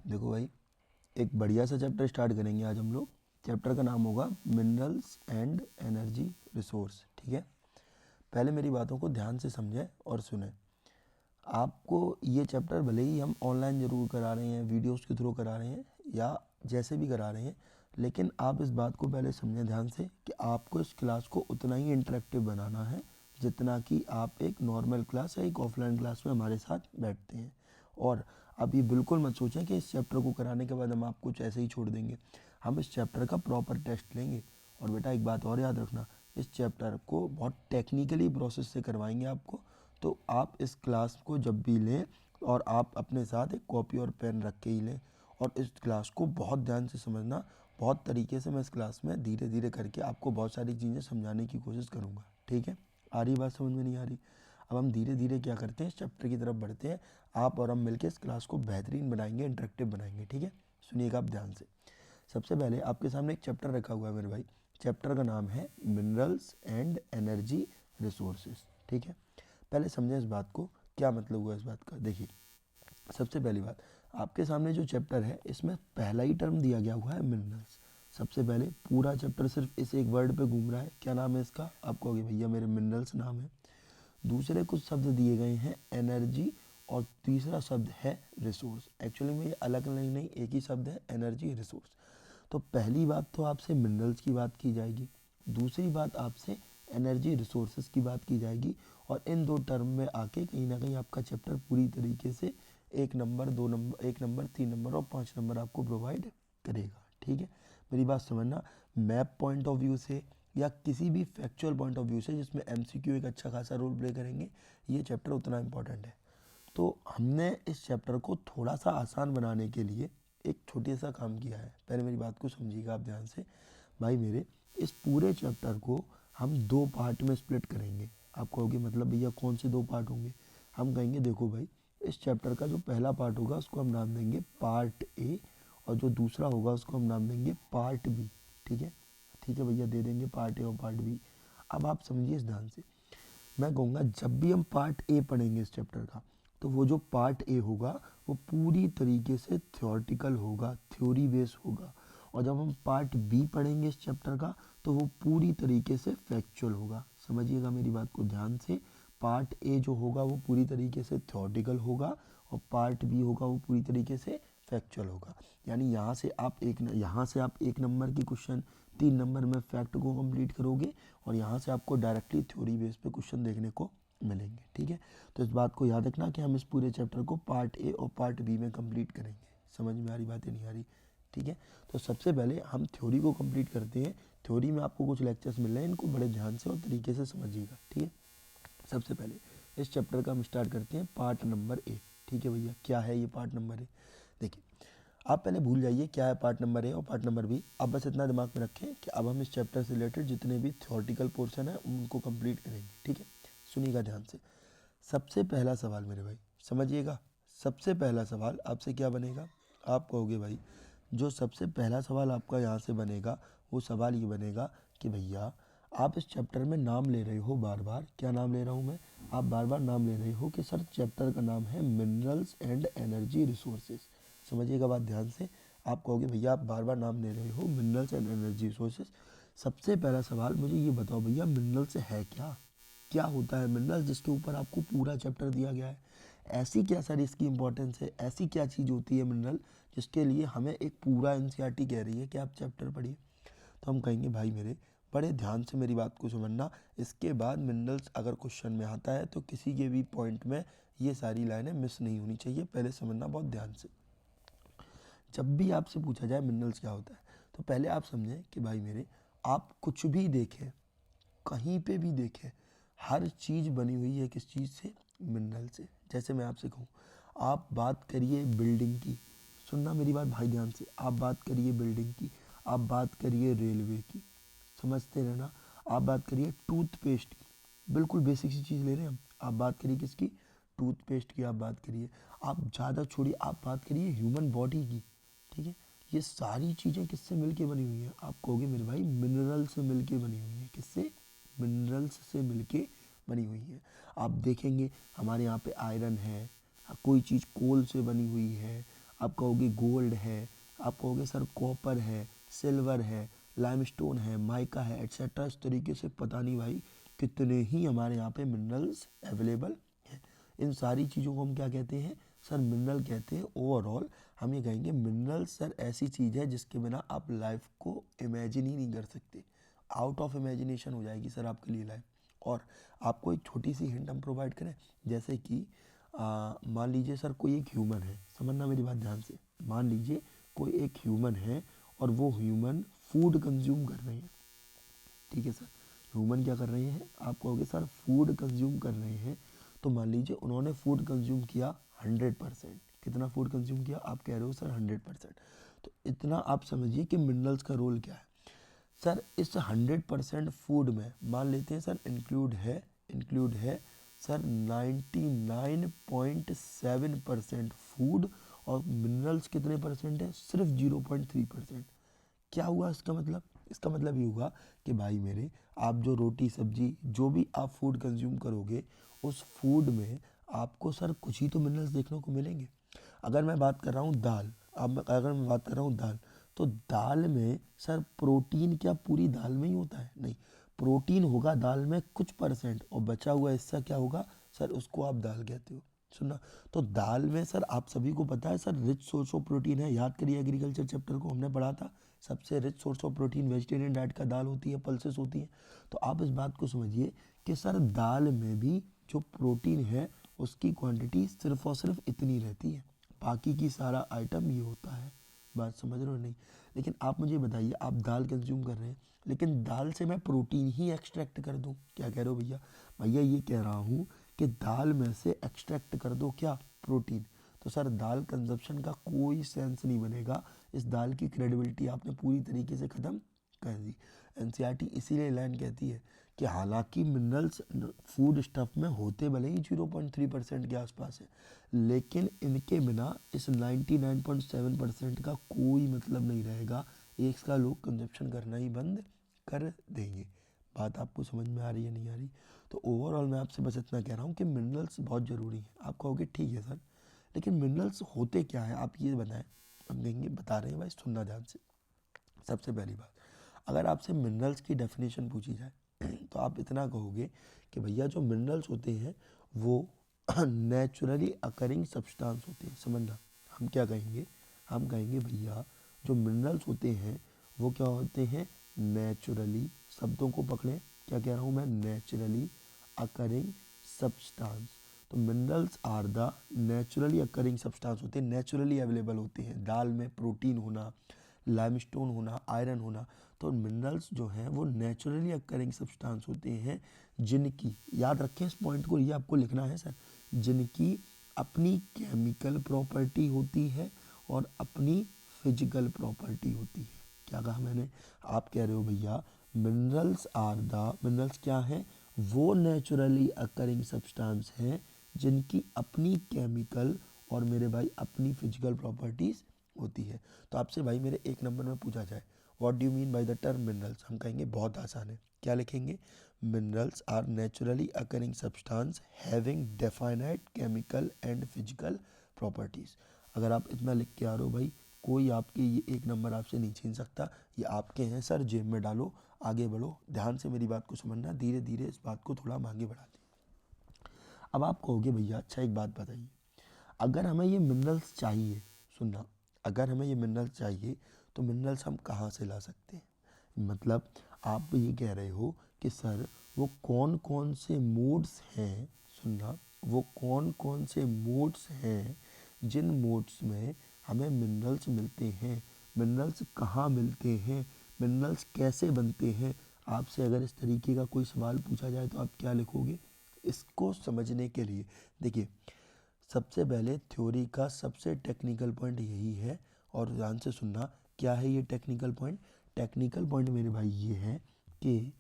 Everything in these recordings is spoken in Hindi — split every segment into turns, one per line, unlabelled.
देखो भाई, एक बढ़िया सा चैप्टर स्टार्ट करेंगे आज हम लोग। चैप्टर का नाम होगा मिनरल्स एंड एनर्जी रिसोर्स। ठीक है, पहले मेरी बातों को ध्यान से समझें और सुनें। आपको ये चैप्टर भले ही हम ऑनलाइन ज़रूर करा रहे हैं, वीडियोस के थ्रू करा रहे हैं या जैसे भी करा रहे हैं, लेकिन आप इस बात को पहले समझें ध्यान से कि आपको इस क्लास को उतना ही इंटरेक्टिव बनाना है जितना कि आप एक नॉर्मल क्लास या एक ऑफलाइन क्लास में हमारे साथ बैठते हैं। और अब ये बिल्कुल मत सोचें कि इस चैप्टर को कराने के बाद हम आपको ऐसे ही छोड़ देंगे। हम इस चैप्टर का प्रॉपर टेस्ट लेंगे। और बेटा एक बात और याद रखना, इस चैप्टर को बहुत टेक्निकली प्रोसेस से करवाएंगे आपको। तो आप इस क्लास को जब भी लें और आप अपने साथ एक कॉपी और पेन रख के ही लें, और इस क्लास को बहुत ध्यान से समझना। बहुत तरीके से मैं इस क्लास में धीरे धीरे करके आपको बहुत सारी चीज़ें समझाने की कोशिश करूँगा। ठीक है, आ रही बात समझ में? नहीं आ रही? अब हम धीरे धीरे क्या करते हैं, इस चैप्टर की तरफ बढ़ते हैं। आप और हम मिलकर इस क्लास को बेहतरीन बनाएंगे, इंटरेक्टिव बनाएंगे। ठीक है, सुनिएगा आप ध्यान से। सबसे पहले आपके सामने एक चैप्टर रखा हुआ है मेरे भाई। चैप्टर का नाम है मिनरल्स एंड एनर्जी रिसोर्सेज। ठीक है, पहले समझें इस बात को, क्या मतलब हुआ इस बात का। देखिए, सबसे पहली बात, आपके सामने जो चैप्टर है इसमें पहला ही टर्म दिया गया हुआ है मिनरल्स। सबसे पहले पूरा चैप्टर सिर्फ इस एक वर्ड पे घूम रहा है। क्या नाम है इसका? आप कहोगे भैया मेरे मिनरल्स नाम है। दूसरे कुछ शब्द दिए गए हैं एनर्जी, और तीसरा शब्द है रिसोर्स। एक्चुअली में ये अलग नहीं, एक ही शब्द है, एनर्जी रिसोर्स। तो पहली बात तो आपसे मिनरल्स की बात की जाएगी, दूसरी बात आपसे एनर्जी रिसोर्सेज की बात की जाएगी। और इन दो टर्म में आके कहीं ना कहीं आपका चैप्टर पूरी तरीके से 1 नंबर, 2 नंबर, 1 नंबर, 3 नंबर और 5 नंबर आपको प्रोवाइड करेगा। ठीक है, मेरी बात समझना। मैप पॉइंट ऑफ व्यू से या किसी भी फैक्चुअल पॉइंट ऑफ व्यू से जिसमें एमसीक्यू एक अच्छा खासा रोल प्ले करेंगे, ये चैप्टर उतना इंपॉर्टेंट है। तो हमने इस चैप्टर को थोड़ा सा आसान बनाने के लिए एक छोटे सा काम किया है। पहले मेरी बात को समझिएगा आप ध्यान से भाई मेरे। इस पूरे चैप्टर को हम 2 पार्ट में स्प्लिट करेंगे। आप कहोगे मतलब भैया कौन से 2 पार्ट होंगे? हम कहेंगे देखो भाई, इस चैप्टर का जो पहला पार्ट होगा उसको हम नाम देंगे पार्ट ए, और जो दूसरा होगा उसको हम नाम देंगे पार्ट बी। ठीक है, ठीक है भैया, दे देंगे पार्ट ए और पार्ट बी। अब आप समझिए इस ध्यान से। मैं कहूँगा जब भी हम पार्ट ए पढ़ेंगे इस चैप्टर का, तो वो जो पार्ट ए होगा वो पूरी तरीके से थ्योरेटिकल होगा, थ्योरी बेस होगा। और जब हम पार्ट बी पढ़ेंगे इस चैप्टर का, तो वो पूरी तरीके से फैक्चुअल होगा। समझिएगा मेरी बात को ध्यान से। पार्ट ए जो होगा वो पूरी तरीके से थ्योरेटिकल होगा, और पार्ट बी होगा वो पूरी तरीके से फैक्चुअल होगा। यानी यहाँ से आप 1 नंबर की क्वेश्चन, 3 नंबर में फैक्ट को कंप्लीट करोगे, और यहाँ से आपको डायरेक्टली थ्योरी बेस पे क्वेश्चन देखने को मिलेंगे। ठीक है, तो इस बात को याद रखना कि हम इस पूरे चैप्टर को पार्ट ए और पार्ट बी में कंप्लीट करेंगे। समझ में आ रही बातें? नहीं आ रही? ठीक है, तो सबसे पहले हम थ्योरी को कंप्लीट करते हैं। थ्योरी में आपको कुछ लेक्चर्स मिल रहे हैं, इनको बड़े ध्यान से और तरीके से समझिएगा। ठीक है, सबसे पहले इस चैप्टर का हम स्टार्ट करते हैं पार्ट नंबर ए। ठीक है भैया, क्या है ये पार्ट नंबर ए? देखिए, आप पहले भूल जाइए क्या है पार्ट नंबर ए और पार्ट नंबर बी। अब बस इतना दिमाग में रखें कि अब हम इस चैप्टर से रिलेटेड जितने भी थ्योरेटिकल पोर्शन है उनको कंप्लीट करेंगे। ठीक है, सुनिएगा ध्यान से। सबसे पहला सवाल मेरे भाई समझिएगा, सबसे पहला सवाल आपसे क्या बनेगा? आप कहोगे भाई, जो सबसे पहला सवाल आपका यहाँ से बनेगा वो सवाल ये बनेगा कि भैया आप इस चैप्टर में नाम ले रहे हो बार बार। क्या नाम ले रहा हूँ मैं? आप बार बार नाम ले रहे हो कि सर चैप्टर का नाम है मिनरल्स एंड एनर्जी रिसोर्सेज। समझिएगा बात ध्यान से। आप कहोगे भैया आप बार बार नाम ले रहे हो मिनरल्स एंड एनर्जी रिसोर्सेज। सबसे पहला सवाल मुझे ये बताओ भैया, मिनरल्स है क्या? क्या होता है मिनरल्स, जिसके ऊपर आपको पूरा चैप्टर दिया गया है? ऐसी क्या सर इसकी इंपॉर्टेंस है? ऐसी क्या चीज़ होती है मिनरल जिसके लिए हमें एक पूरा एनसीईआरटी कह रही है कि आप चैप्टर पढ़िए? तो हम कहेंगे भाई मेरे, बड़े ध्यान से मेरी बात को समझना। इसके बाद मिनरल्स अगर क्वेश्चन में आता है तो किसी के भी पॉइंट में ये सारी लाइनें मिस नहीं होनी चाहिए। पहले समझना बहुत ध्यान से। जब भी आपसे पूछा जाए मिनरल्स क्या होता है, तो पहले आप समझें कि भाई मेरे, आप कुछ भी देखें, कहीं पे भी देखें, हर चीज़ बनी हुई है किस चीज़ से? मिनरल से। जैसे मैं आपसे कहूँ, आप बात करिए बिल्डिंग की, सुनना मेरी बात भाई ध्यान से। आप बात करिए बिल्डिंग की, आप बात करिए रेलवे की, समझते रहना। आप बात करिए टूथपेस्ट की, बिल्कुल बेसिक सी चीज़ ले रहे हैं हम। आप बात करिए किसकी? टूथपेस्ट की आप बात करिए। आप ज़्यादा छोड़िए, आप बात करिए ह्यूमन बॉडी की। ठीक है, ये सारी चीज़ें किससे मिलके बनी हुई हैं? आप कहोगे मेरे भाई मिनरल से मिलके बनी हुई हैं। किससे? मिनरल्स से मिलके बनी हुई है। आप देखेंगे हमारे यहाँ पे आयरन है, कोई चीज़ कोल से बनी हुई है, आप कहोगे गोल्ड है, आप कहोगे सर कॉपर है, सिल्वर है, लाइमस्टोन है, माइका है, एट्सेट्रा। इस तरीके से पता नहीं भाई कितने ही हमारे यहाँ पे मिनरल्स अवेलेबल हैं। इन सारी चीज़ों को हम क्या कहते हैं सर, मिनरल कहते हैं। ओवरऑल हम ये कहेंगे मिनरल सर ऐसी चीज़ है जिसके बिना आप लाइफ को इमेजिन ही नहीं कर सकते, आउट ऑफ इमेजिनेशन हो जाएगी सर आपके लिए लाइफ। और आपको एक छोटी सी हिंट हम प्रोवाइड करें, जैसे कि मान लीजिए सर कोई एक ह्यूमन है, समझना मेरी बात ध्यान से। मान लीजिए कोई एक ह्यूमन है और वो ह्यूमन फूड कंज्यूम कर रहे हैं, ठीक है सर। ह्यूमन क्या कर रहे हैं, आप कहोगे सर फूड कंज्यूम कर रहे हैं। तो मान लीजिए उन्होंने फूड कंज्यूम किया 100%। कितना फूड कंज्यूम किया, आप कह रहे हो सर 100%। तो इतना आप समझिए कि मिनरल्स का रोल क्या है सर। इस 100% फूड में मान लेते हैं सर इंक्लूड है सर 99.7% फूड, और मिनरल्स कितने परसेंट है, सिर्फ 0.3%। क्या हुआ इसका मतलब, इसका मतलब ये हुआ कि भाई मेरे आप जो रोटी सब्जी जो भी आप फूड कंज्यूम करोगे उस फूड में आपको सर कुछ ही तो मिनरल्स देखने को मिलेंगे। अगर मैं बात कर रहा हूँ दाल, अब अगर मैं बात कर रहा हूँ दाल, तो दाल में सर प्रोटीन क्या पूरी दाल में ही होता है, नहीं। प्रोटीन होगा दाल में कुछ परसेंट, और बचा हुआ हिस्सा क्या होगा सर, उसको आप दाल कहते हो। सुनना, तो दाल में सर आप सभी को पता है sir rich source of protein है। याद करिए एग्रीकल्चर चैप्टर को हमने पढ़ा था, सबसे rich source of protein vegetarian diet का दाल होती है, पल्सेस होती है। तो आप इस बात को समझिए कि सर दाल में भी जो प्रोटीन है उसकी क्वांटिटी सिर्फ और सिर्फ इतनी रहती है, बाकी की सारा आइटम ये होता है। बात समझ रहे हो नहीं। लेकिन आप मुझे बताइए, आप दाल कंज्यूम कर रहे हैं, लेकिन दाल से मैं प्रोटीन ही एक्सट्रैक्ट कर दूं, क्या कह रहे हो भैया, भैया ये कह रहा हूँ कि दाल में से एक्सट्रैक्ट कर दो क्या, प्रोटीन। तो सर दाल कंजप्शन का कोई सेंस नहीं बनेगा, इस दाल की क्रेडिबिलिटी आपने पूरी तरीके से ख़त्म कर दी। एनसीईआरटी इसीलिए लाइन कहती है कि हालांकि मिनरल्स फूड स्टफ में होते भले ही 0.3% के आसपास है, लेकिन इनके बिना इस 99.7% का कोई मतलब नहीं रहेगा। एक का लोग कंजप्शन करना ही बंद कर देंगे। बात आपको समझ में आ रही है नहीं आ रही। तो ओवरऑल मैं आपसे बस इतना कह रहा हूँ कि मिनरल्स बहुत ज़रूरी हैं। आप कहोगे ठीक है सर, लेकिन मिनरल्स होते क्या है आप ये बताएं। हम कहेंगे बता रहे हैं भाई, सुनना ध्यान से। सबसे पहली बात, अगर आपसे मिनरल्स की डेफिनेशन पूछी जाए तो आप इतना कहोगे कि भैया जो मिनरल्स होते हैं वो नेचुरली अकरिंग सब्सटेंस होते हैं। समझना, हम क्या कहेंगे, हम कहेंगे भैया जो मिनरल्स होते हैं वो क्या होते हैं, नेचुरली, शब्दों को पकड़ें, क्या कह रहा हूँ मैं, नेचुरली अकरिंग सब्सटेंस। तो minerals are the naturally occurring substance होते हैं, नेचुरली अवेलेबल होते हैं। दाल में प्रोटीन होना, लाइमस्टोन होना, आयरन होना, तो मिनरल्स जो हैं वो नेचुरली अकरिंग सब्सटेंस होते हैं जिनकी, याद रखें इस पॉइंट को, ये आपको लिखना है सर, जिनकी अपनी केमिकल प्रॉपर्टी होती है और अपनी फिजिकल प्रॉपर्टी होती है। क्या कहा मैंने, आप कह रहे हो भैया मिनरल्स आर द, मिनरल्स क्या है, वो नेचुरली अकरिंग सब्सटेंस हैं जिनकी अपनी केमिकल और मेरे भाई अपनी फिजिकल प्रॉपर्टीज़ होती है। तो आपसे भाई मेरे एक नंबर में पूछा जाए what do you mean by the term minerals, हम कहेंगे बहुत आसान है, क्या लिखेंगे, minerals are naturally occurring substance having definite chemical and physical properties. अगर आप इतना लिख के आ रहे हो भाई, कोई आपके ये एक नंबर आपसे नहीं छीन सकता, ये आपके हैं सर, जेब में डालो, आगे बढ़ो। ध्यान से मेरी बात को समझना, धीरे धीरे इस बात को थोड़ा हम आगे बढ़ाते हैं। अब आप कहोगे भैया अच्छा एक बात बताइए, अगर हमें ये मिनरल्स चाहिए, सुनना, अगर हमें ये मिनरल्स चाहिए तो मिनरल्स हम कहाँ से ला सकते हैं। मतलब आप ये कह रहे हो कि सर वो कौन कौन से मोड्स हैं, सुनना, वो कौन कौन से मोड्स हैं जिन मोड्स में हमें मिनरल्स मिलते हैं, मिनरल्स कहाँ मिलते हैं, मिनरल्स कैसे बनते हैं। आपसे अगर इस तरीके का कोई सवाल पूछा जाए तो आप क्या लिखोगे। इसको समझने के लिए देखिए, सबसे पहले थ्योरी का सबसे टेक्निकल पॉइंट यही है, और ध्यान से सुनना, क्या है ये टेक्निकल पॉइंट। टेक्निकल पॉइंट मेरे भाई ये है कि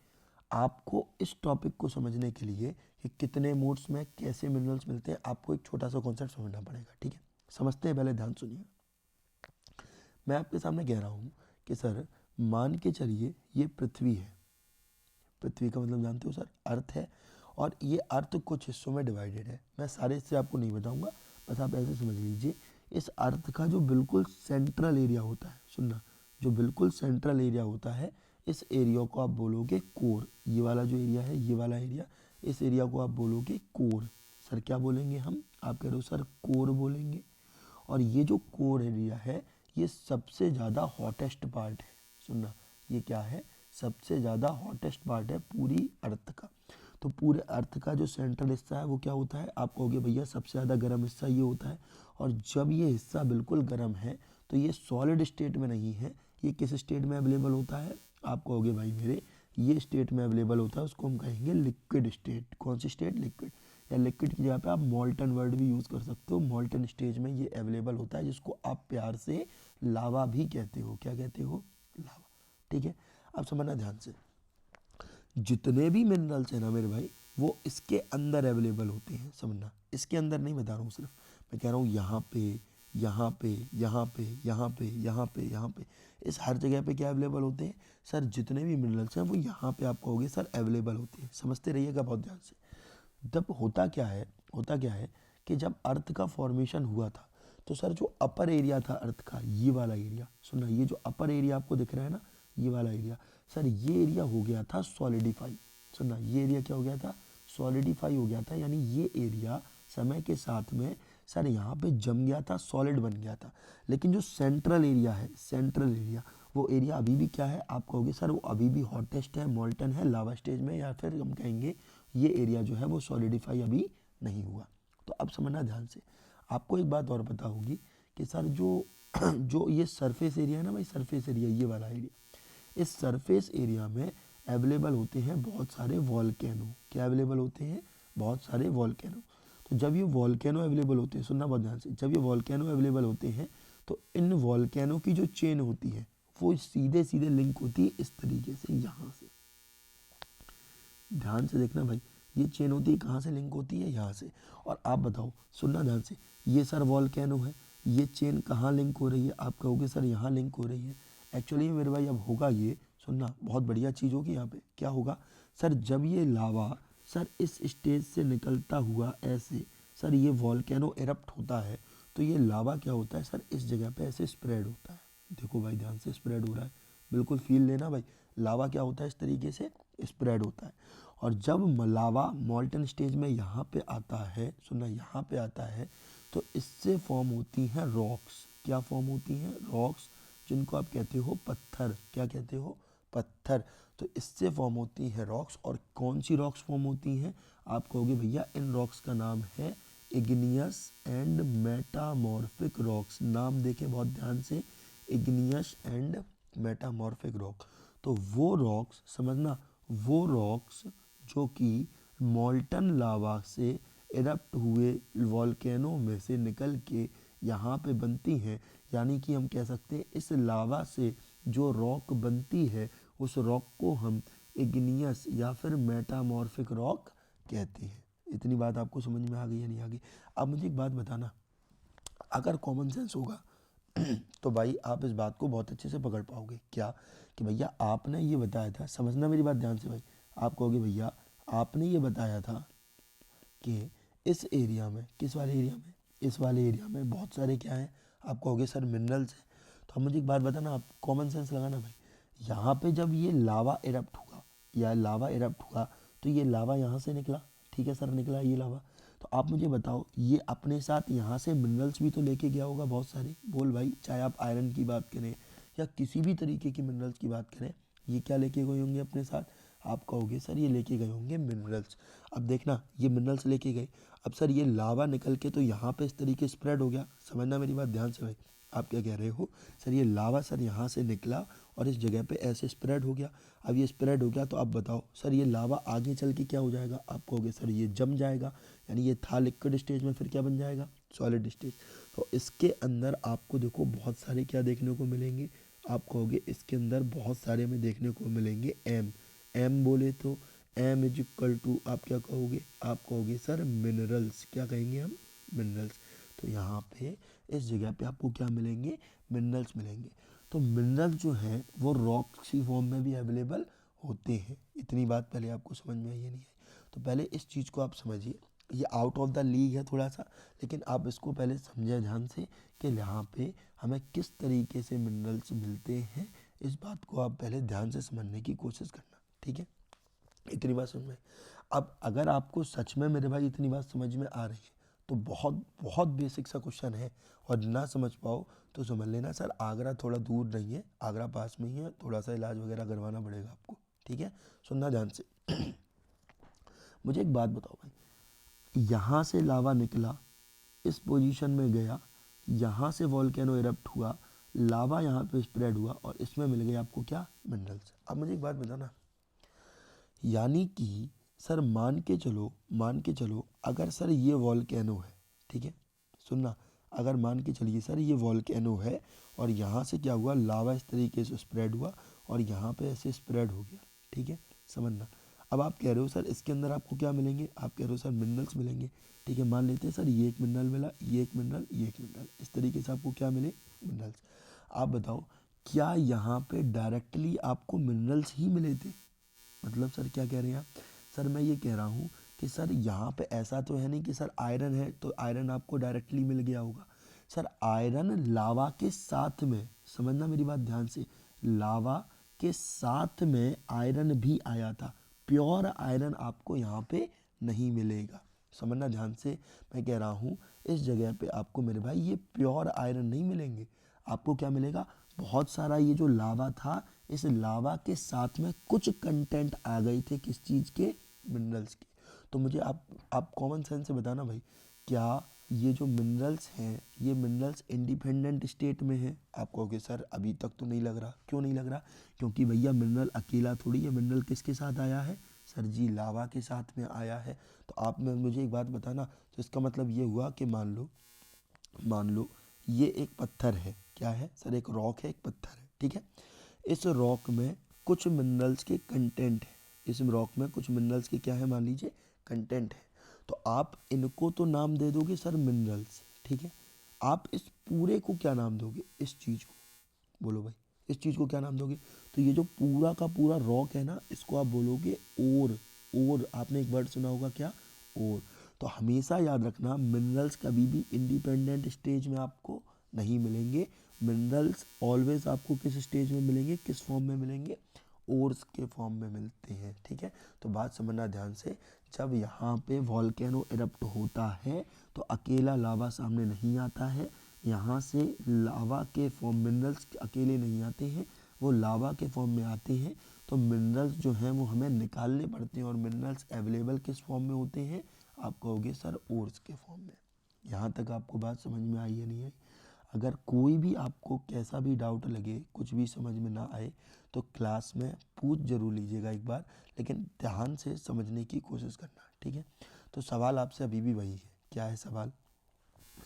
आपको इस टॉपिक को समझने के लिए कि कितने मोड्स में कैसे मिनरल्स मिलते हैं, आपको एक छोटा सा कॉन्सेप्ट समझना पड़ेगा, ठीक है। समझते हैं, पहले ध्यान सुनिए। मैं आपके सामने कह रहा हूँ कि सर मान के चलिए ये पृथ्वी है, पृथ्वी का मतलब जानते हो सर, अर्थ है, और ये अर्थ कुछ हिस्सों में डिवाइडेड है। मैं सारे हिस्से आपको नहीं बताऊंगा, बस आप ऐसे समझ लीजिए इस अर्थ का जो बिल्कुल सेंट्रल एरिया होता है, सुनना, जो बिल्कुल सेंट्रल एरिया होता है, इस एरिया को आप बोलोगे कोर। ये वाला जो एरिया है, ये वाला एरिया, इस एरिया को आप बोलोगे कोर। सर क्या बोलेंगे हम? आप कह रहे हो सर कोर बोलेंगे। और ये जो कोर एरिया है, ये सबसे ज़्यादा हॉटेस्ट पार्ट है। सुनना, ये क्या है? सबसे ज़्यादा हॉटेस्ट पार्ट है पूरी अर्थ का। तो पूरे अर्थ का जो सेंट्रल हिस्सा है वो क्या होता है? आप कहोगे भैया सबसे ज़्यादा गर्म हिस्सा ये होता है। और जब ये हिस्सा बिल्कुल गर्म है तो ये सॉलिड स्टेट में नहीं है, ये किस स्टेट में अवेलेबल होता है? आप कहोगे भाई मेरे ये स्टेट में अवेलेबल होता है, उसको हम कहेंगे लिक्विड स्टेट। कौन सी स्टेट? लिक्विड। या लिक्विड की जगह पे आप मॉल्टन वर्ड भी यूज़ कर सकते हो। मॉल्टन स्टेज में ये अवेलेबल होता है, जिसको आप प्यार से लावा भी कहते हो। क्या कहते हो? लावा। ठीक है, अब समझना ध्यान से, जितने भी मिनरल्स हैं ना मेरे भाई, वो इसके अंदर अवेलेबल होते हैं। समझना, इसके अंदर नहीं बता रहा हूँ सिर्फ, मैं कह रहा हूँ यहाँ पे, यहाँ पे, यहाँ पे, यहाँ पे, यहाँ पे, यहाँ पे, इस हर जगह पे क्या अवेलेबल होते हैं? सर जितने भी मिनरल्स हैं वो यहाँ पे आप कहोगे सर अवेलेबल होते हैं। समझते रहिएगा बहुत ध्यान से। तब होता क्या है, होता क्या है कि जब अर्थ का फॉर्मेशन हुआ था, तो सर जो अपर एरिया था अर्थ का, ये वाला एरिया, सुनना, ये जो अपर एरिया आपको दिख रहा है ना, ये वाला एरिया, सर ये एरिया हो गया था सॉलिडिफाई। सुनना, ये एरिया क्या हो गया था? सॉलिडिफाई हो गया था। यानी ये एरिया समय के साथ में सर यहाँ पे जम गया था, सॉलिड बन गया था। लेकिन जो सेंट्रल एरिया है, सेंट्रल एरिया, वो एरिया अभी भी क्या है? आप कहोगे सर वो अभी भी हॉटेस्ट है, मॉल्टन है, लावा स्टेज में, या फिर हम कहेंगे ये एरिया जो है वो सॉलिडिफाई अभी नहीं हुआ। तो अब समझना ध्यान से, आपको एक बात और पता होगी कि सर जो जो ये सरफेस एरिया है ना भाई, सरफेस एरिया, ये वाला एरिया, इस सरफेस एरिया में अवेलेबल होते हैं बहुत सारे वॉल्केनो। क्या अवेलेबल होते हैं? बहुत सारे वॉल्केनो। तो जब ये वॉल्केनो अवेलेबल होते हैं, सुनना बहुत ध्यान से, जब ये वॉल्केनो अवेलेबल होते हैं तो इन वॉल्केनो की जो चेन होती है वो सीधे सीधे लिंक होती है इस तरीके से, यहाँ से। ध्यान से देखना भाई, ये चेन होती है कहाँ से लिंक होती है? यहाँ से। और आप बताओ, सुनना ध्यान से, ये सर वॉल्केनो है, ये चेन कहाँ लिंक हो रही है? आप कहोगे सर यहाँ लिंक हो रही है। एक्चुअली मेरे भाई अब होगा ये, सुनना, बहुत बढ़िया चीज़ होगी यहाँ पे। क्या होगा? सर जब ये लावा सर इस स्टेज से निकलता हुआ ऐसे, सर ये वॉल्केनो एरप्ट होता है, तो ये लावा क्या होता है सर, इस जगह पे ऐसे स्प्रेड होता है। देखो भाई ध्यान से, स्प्रेड हो रहा है, बिल्कुल फील लेना भाई। लावा क्या होता है? इस तरीके से स्प्रेड होता है। और जब लावा मॉल्टन स्टेज में यहाँ पे आता है, सुनना, यहाँ पे आता है, तो इससे फॉर्म होती हैं रॉक्स। क्या फॉर्म होती हैं? रॉक्स, जिनको आप कहते हो पत्थर। क्या कहते हो? पत्थर। तो इससे फॉर्म होती हैं रॉक्स। और कौन सी रॉक्स फॉर्म होती हैं? आप कहोगे भैया इन रॉक्स का नाम है इग्नियस एंड मेटामॉर्फिक रॉक्स। नाम देखें बहुत ध्यान से, इग्नियस एंड मेटामॉर्फिक रॉक। तो वो रॉक्स, समझना, वो रॉक्स जो कि मॉल्टन लावा से इरप्ट हुए वॉल्केनो में से निकल के यहाँ पे बनती हैं। यानी कि हम कह सकते हैं इस लावा से जो रॉक बनती है, उस रॉक को हम इग्नियस या फिर मेटामॉर्फिक रॉक कहते हैं। इतनी बात आपको समझ में आ गई या नहीं आ गई? अब मुझे एक बात बताना, अगर कॉमन सेंस होगा तो भाई आप इस बात को बहुत अच्छे से पकड़ पाओगे। क्या? कि भैया आपने ये बताया था, समझना मेरी बात ध्यान से भाई, आप कहोगे भैया आपने ये बताया था कि इस एरिया में, किस वाले एरिया में? इस वाले एरिया में बहुत सारे क्या हैं? आप कहोगे सर मिनरल्स हैं। तो अब मुझे एक बात बताना, आप कॉमन सेंस लगाना भाई। यहाँ पे जब ये लावा इरप्ट हुआ, या लावा इरप्ट हुआ, तो ये लावा यहाँ से निकला, ठीक है सर, निकला ये लावा। तो आप मुझे बताओ, ये अपने साथ यहाँ से मिनरल्स भी तो लेके गया होगा बहुत सारे। बोल भाई, चाहे आप आयरन की बात करें या किसी भी तरीके की मिनरल्स की बात करें, ये क्या लेके गए होंगे अपने साथ? आप कहोगे सर ये लेके गए होंगे मिनरल्स। अब देखना, ये मिनरल्स लेके गए, अब सर ये लावा निकल के तो यहाँ पे इस तरीके स्प्रेड हो गया। समझना मेरी बात ध्यान से भाई, आप क्या कह रहे हो? सर ये लावा सर यहाँ से निकला और इस जगह पे ऐसे स्प्रेड हो गया। अब ये स्प्रेड हो गया तो आप बताओ सर ये लावा आगे चल के क्या हो जाएगा? आप कहोगे सर ये जम जाएगा। यानी ये था लिक्विड स्टेज में, फिर क्या बन जाएगा? Solid stage. तो इसके अंदर आपको देखो बहुत सारे क्या देखने को मिलेंगे? आप कहोगे इसके अंदर बहुत सारे में देखने को मिलेंगे एम। एम बोले तो एम इज इक्वल टू, आप क्या कहोगे? आप कहोगे सर मिनरल्स। क्या कहेंगे हम? मिनरल्स। तो यहाँ पे इस जगह पे आपको क्या मिलेंगे? मिनरल्स मिलेंगे। तो मिनरल जो हैं वो रॉक्स की फॉर्म में भी अवेलेबल होते हैं। इतनी बात पहले आपको समझ में आई या नहीं आई? तो पहले इस चीज़ को आप समझिए, ये आउट ऑफ द लीग है थोड़ा सा, लेकिन आप इसको पहले समझें ध्यान से कि यहाँ पे हमें किस तरीके से मिनरल्स मिलते हैं, इस बात को आप पहले ध्यान से समझने की कोशिश करना, ठीक है। इतनी बात समझ में। अब अगर आपको सच में मेरे भाई इतनी बात समझ में आ रही है तो बहुत बहुत बेसिक सा क्वेश्चन है, और ना समझ पाओ तो समझ लेना सर आगरा थोड़ा दूर नहीं है, आगरा पास में ही है, थोड़ा सा इलाज वगैरह करवाना पड़ेगा आपको, ठीक है। सुनना ध्यान से। मुझे एक बात बताओ भाई, यहाँ से लावा निकला, इस पोजीशन में गया, यहाँ से वॉल्केनो इरप्ट हुआ, लावा यहाँ पे स्प्रेड हुआ और इसमें मिल गए आपको क्या, मिनरल्स। अब मुझे एक बात बताना, यानी कि सर मान के चलो अगर सर ये वॉल्केनो है, ठीक है, सुनना, अगर मान के चलिए सर ये वॉल्केनो है और यहाँ से क्या हुआ, लावा इस तरीके से स्प्रेड हुआ और यहाँ पे ऐसे स्प्रेड हो गया, ठीक है, समझना। अब आप कह रहे हो सर इसके अंदर आपको क्या मिलेंगे, आप कह रहे हो सर मिनरल्स मिलेंगे, ठीक है, मान लेते हैं सर ये एक मिनरल मिला, ये एक मिनरल, ये एक मिनरल, इस तरीके से आपको क्या मिले, मिनरल्स। आप बताओ क्या यहाँ पे डायरेक्टली आपको मिनरल्स ही मिले थे, मतलब सर क्या कह रहे हैं आप, सर मैं ये कह रहा हूँ कि सर यहाँ पे ऐसा तो है नहीं कि सर आयरन है तो आयरन आपको डायरेक्टली मिल गया होगा, सर आयरन लावा के साथ में, समझना मेरी बात ध्यान से, लावा के साथ में आयरन भी आया था, प्योर आयरन आपको यहाँ पे नहीं मिलेगा, समझना ध्यान से। मैं कह रहा हूँ इस जगह पे आपको मेरे भाई ये प्योर आयरन नहीं मिलेंगे, आपको क्या मिलेगा, बहुत सारा ये जो लावा था, इस लावा के साथ में कुछ कंटेंट आ गए थे किस चीज़ के, मिनरल्स के। तो मुझे आप कॉमन सेंस से बताना भाई, क्या ये जो मिनरल्स हैं ये मिनरल्स इंडिपेंडेंट स्टेट में हैं, आप कहोगे सर अभी तक तो नहीं लग रहा, क्यों नहीं लग रहा, क्योंकि भैया मिनरल अकेला थोड़ी है, मिनरल किसके साथ आया है, सर जी लावा के साथ में आया है। तो आप में मुझे एक बात बताना, तो इसका मतलब ये हुआ कि मान लो ये एक पत्थर है, क्या है सर, एक रॉक है, एक पत्थर है, ठीक है, इस रॉक में कुछ मिनरल्स के कंटेंट है, इस रॉक में कुछ मिनरल्स के क्या है, मान लीजिए कंटेंट है, तो आप इनको तो नाम दे दोगे सर मिनरल्स, ठीक है, आप इस पूरे को क्या नाम दोगे, इस चीज़ को, बोलो भाई इस चीज़ को क्या नाम दोगे, तो ये जो पूरा का पूरा रॉक है ना, इसको आप बोलोगे ओर, आपने एक वर्ड सुना होगा क्या, ओर। तो हमेशा याद रखना मिनरल्स कभी भी इंडिपेंडेंट स्टेज में आपको नहीं मिलेंगे, मिनरल्स ऑलवेज आपको किस स्टेज में मिलेंगे, किस फॉर्म में मिलेंगे, ओर्स के फॉर्म में मिलते हैं, ठीक है। तो बात समझना ध्यान से, जब यहाँ पे वॉल्केनो इरप्ट होता है तो अकेला लावा सामने नहीं आता है, यहाँ से लावा के फॉर्म, मिनरल्स अकेले नहीं आते हैं, वो लावा के फॉर्म में आते हैं, तो मिनरल्स जो हैं वो हमें निकालने पड़ते हैं, और मिनरल्स अवेलेबल किस फॉर्म में होते हैं, आप कहोगे सर ओर्स के फॉर्म में। यहाँ तक आपको बात समझ में आई है नहीं आई, अगर कोई भी आपको कैसा भी डाउट लगे, कुछ भी समझ में ना आए, तो क्लास में पूछ जरूर लीजिएगा एक बार, लेकिन ध्यान से समझने की कोशिश करना, ठीक है। तो सवाल आपसे अभी भी वही है, क्या है सवाल,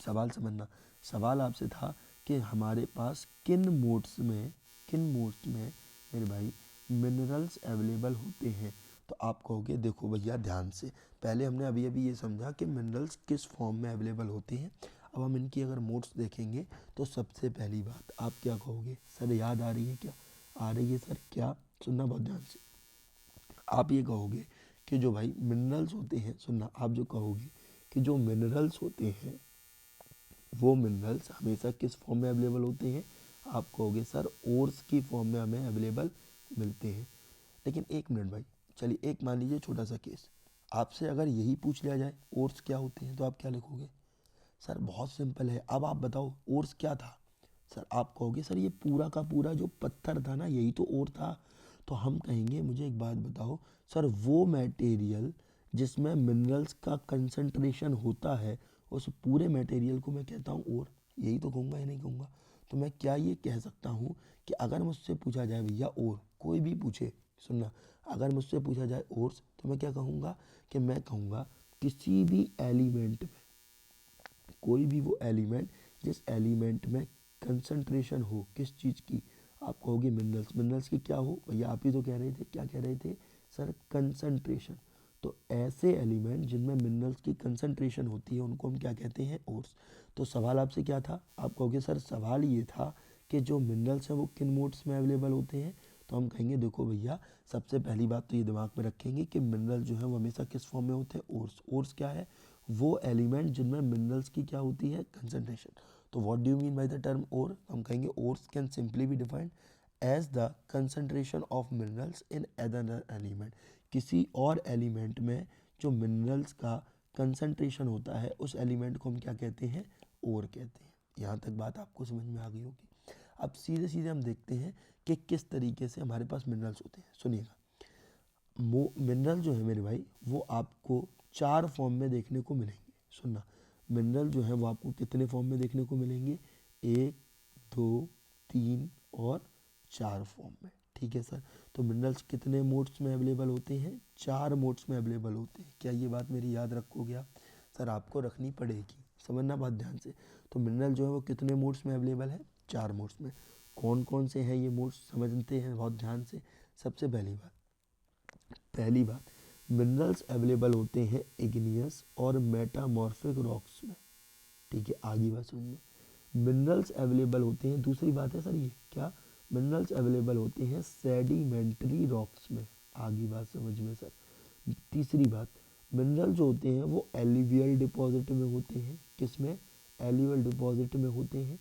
सवाल समझना, सवाल आपसे था कि हमारे पास किन मोड्स में मेरे भाई मिनरल्स अवेलेबल होते हैं, तो आप कहोगे देखो भैया ध्यान से, पहले हमने अभी अभी ये समझा कि मिनरल्स किस फॉर्म में अवेलेबल होते हैं, अब हम इनकी अगर मोड्स देखेंगे तो सबसे पहली बात आप क्या कहोगे, सर याद आ रही है क्या, आ रही है सर क्या, सुनना बहुत ध्यान से, आप ये कहोगे कि जो भाई मिनरल्स होते हैं, सुनना, आप जो कहोगे कि जो मिनरल्स होते हैं वो मिनरल्स हमेशा किस फॉर्म में अवेलेबल होते हैं, आप कहोगे सर ओर्स की फॉर्म में हमें अवेलेबल मिलते हैं। लेकिन एक मिनट भाई, चलिए एक मान लीजिए छोटा सा केस, आपसे अगर यही पूछ लिया जाए ओर्स क्या होते हैं, तो आप क्या लिखोगे, सर बहुत सिंपल है, अब आप बताओ ओर्स क्या था, सर आप कहोगे सर ये पूरा का पूरा जो पत्थर था ना यही तो ओर था। तो हम कहेंगे मुझे एक बात बताओ सर, वो मटेरियल जिसमें मिनरल्स का कंसंट्रेशन होता है उस पूरे मटेरियल को मैं कहता हूँ ओर, यही तो कहूँगा या नहीं कहूँगा। तो मैं क्या ये कह सकता हूँ कि अगर मुझसे पूछा जाए भैया ओर, कोई भी पूछे, सुनना, अगर मुझसे पूछा जाए ओर्स, तो मैं क्या कहूँगा कि मैं कहूँगा किसी भी एलिमेंट में, कोई भी वो एलिमेंट जिस एलिमेंट में कंसंट्रेशन हो किस चीज़ की, आप कहोगे मिनरल्स, मिनरल्स की क्या हो भैया, आप ही तो कह रहे थे, क्या कह रहे थे सर, कंसंट्रेशन। तो ऐसे एलिमेंट जिनमें मिनरल्स की कंसंट्रेशन होती है उनको हम क्या कहते हैं, ओर्स। तो सवाल आपसे क्या था, आप कहोगे सर सवाल ये था कि जो मिनरल्स हैं वो किन मोड्स में अवेलेबल होते हैं, तो हम कहेंगे देखो भैया सबसे पहली बात तो ये दिमाग में रखेंगे कि मिनरल जो है वो हमेशा किस फॉर्म में होते हैं, ओर्स। ओर्स क्या है, वो एलिमेंट जिनमें मिनरल्स की क्या होती है, कंसंट्रेशन। तो what do you mean by the term ore? हम कहेंगे ores can simply be defined as the concentration of minerals in other element. किसी और एलिमेंट में जो मिनरल्स का कंसंट्रेशन होता है उस एलिमेंट को हम क्या कहते हैं? ओर कहते हैं। यहाँ तक बात आपको समझ में आ गई होगी। अब सीधे सीधे हम देखते हैं कि किस तरीके से हमारे पास मिनरल्स होते हैं। सुनिएगा, मिनरल जो है मेरे भाई वो आपको 4 फॉर्म में देखने को मिलेंगे। सुनना, मिनरल जो है वो आपको कितने फॉर्म में देखने को मिलेंगे? 1, 2, 3 और 4 फॉर्म में। ठीक है सर, तो मिनरल्स कितने मोड्स में अवेलेबल होते हैं? 4 मोड्स में अवेलेबल होते हैं। क्या ये बात मेरी याद रखोगे आप? सर आपको रखनी पड़ेगी, समझना बात ध्यान से। तो मिनरल जो है वो कितने मोड्स में अवेलेबल है? 4 मोड्स में। कौन कौन से हैं ये मोड्स समझते हैं बहुत ध्यान से। सबसे पहली बात, मिनरल्स अवेलेबल होते हैं इग्नियस और मेटामॉर्फिक रॉक्स में। ठीक है, आगे बात समझ में। मिनरल्स अवेलेबल होते हैं, दूसरी बात है सर ये क्या? मिनरल्स अवेलेबल होते हैं सेडिमेंट्री रॉक्स में। आगे बात समझ में सर। तीसरी बात, मिनरल जो होते हैं वो एल्यूवियल डिपॉजिट में होते हैं। किस में? एल्यूवियल डिपॉजिट में होते हैं।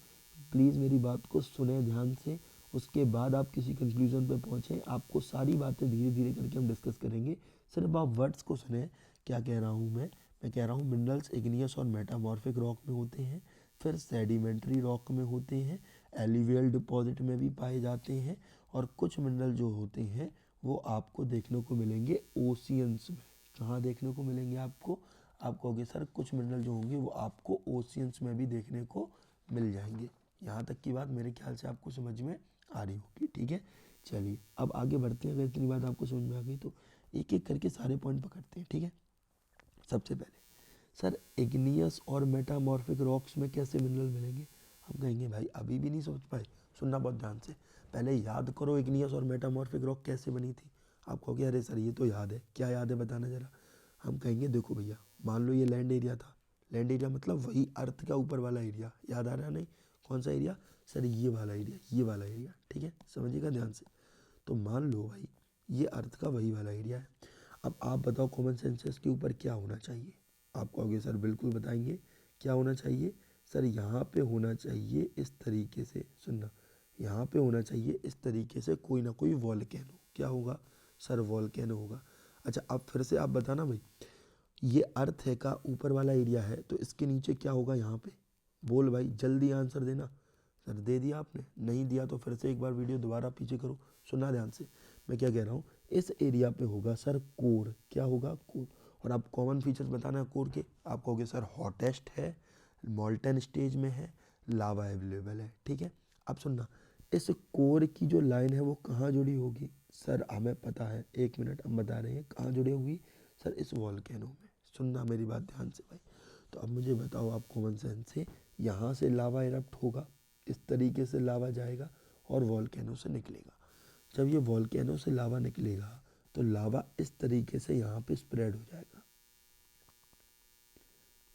प्लीज़ मेरी बात को सुने ध्यान से, उसके बाद आप किसी कंक्लूजन पे पहुँचें। आपको सारी बातें धीरे धीरे करके हम डिस्कस करेंगे, सिर्फ आप वर्ड्स को सुने। क्या कह रहा हूँ मैं कह रहा हूँ मिनरल्स इग्नियस और मेटामॉर्फिक रॉक में होते हैं, फिर सेडिमेंट्री रॉक में होते हैं, एल्यूवियल डिपॉजिट में भी पाए जाते हैं, और कुछ मिनरल जो होते हैं वो आपको देखने को मिलेंगे ओशियंस में। कहाँ देखने को मिलेंगे आपको? आप कहोगे सर कुछ मिनरल जो होंगे वो आपको ओशियंस में भी देखने को मिल जाएंगे। यहाँ तक की बात मेरे ख्याल से आपको समझ में आ रही होगी। ठीक है, चलिए अब आगे बढ़ते हैं। अगर इतनी बात आपको समझ में आ गई तो एक एक करके सारे पॉइंट पकड़ते हैं। ठीक है, सबसे पहले सर इग्नियस और मेटामॉर्फिक रॉक्स में कैसे मिनरल मिलेंगे? हम कहेंगे भाई अभी भी नहीं सोच पाए, सुनना बहुत ध्यान से। पहले याद करो इग्नियस और मेटामॉर्फिक रॉक कैसे बनी थी। आप कहोगे अरे सर ये तो याद है, क्या याद है बताना ज़रा। हम कहेंगे देखो भैया, मान लो ये लैंड एरिया था। लैंड एरिया मतलब वही अर्थ का ऊपर वाला एरिया, याद आ रहा नहीं? कौन सा एरिया? सर ये वाला एरिया, ये वाला एरिया। ठीक है, समझिएगा ध्यान से। तो मान लो भाई ये अर्थ का वही वाला एरिया है। अब आप बताओ कॉमन सेंस के ऊपर क्या होना चाहिए? आप कहोगे सर बिल्कुल बताएंगे, क्या होना चाहिए? सर यहाँ पे होना चाहिए इस तरीके से, सुनना, यहाँ पे होना चाहिए इस तरीके से कोई ना कोई वॉल्केनो। क्या होगा? सर वॉल्केनो होगा। अच्छा अब फिर से आप बताना भाई, ये अर्थ है का ऊपर वाला एरिया है तो इसके नीचे क्या होगा यहाँ पे? बोल भाई जल्दी आंसर देना। सर दे दिया आपने, नहीं दिया तो फिर से एक बार वीडियो दोबारा पीछे करो, सुनना ध्यान से। मैं क्या कह रहा हूँ, इस एरिया पे होगा सर कोर। क्या होगा? कोर। और आप कॉमन फीचर्स बताना है कोर के। आप कहोगे सर हॉटेस्ट है, मॉल्टन स्टेज में है, लावा अवेलेबल है। ठीक है, अब सुनना, इस कोर की जो लाइन है वो कहाँ जुड़ी होगी? सर हमें पता है, 1 मिनट हम बता रहे हैं कहाँ जुड़ी होगी। सर इस वॉल्केनो में। सुनना मेरी बात ध्यान से भाई। तो अब मुझे बताओ आप कॉमन सेंस से, यहाँ से लावा इरप्ट होगा, इस तरीके से लावा जाएगा और वॉल्केनो से निकलेगा। जब ये वॉल्केनो से लावा निकलेगा तो लावा इस तरीके से यहाँ पे स्प्रेड हो जाएगा।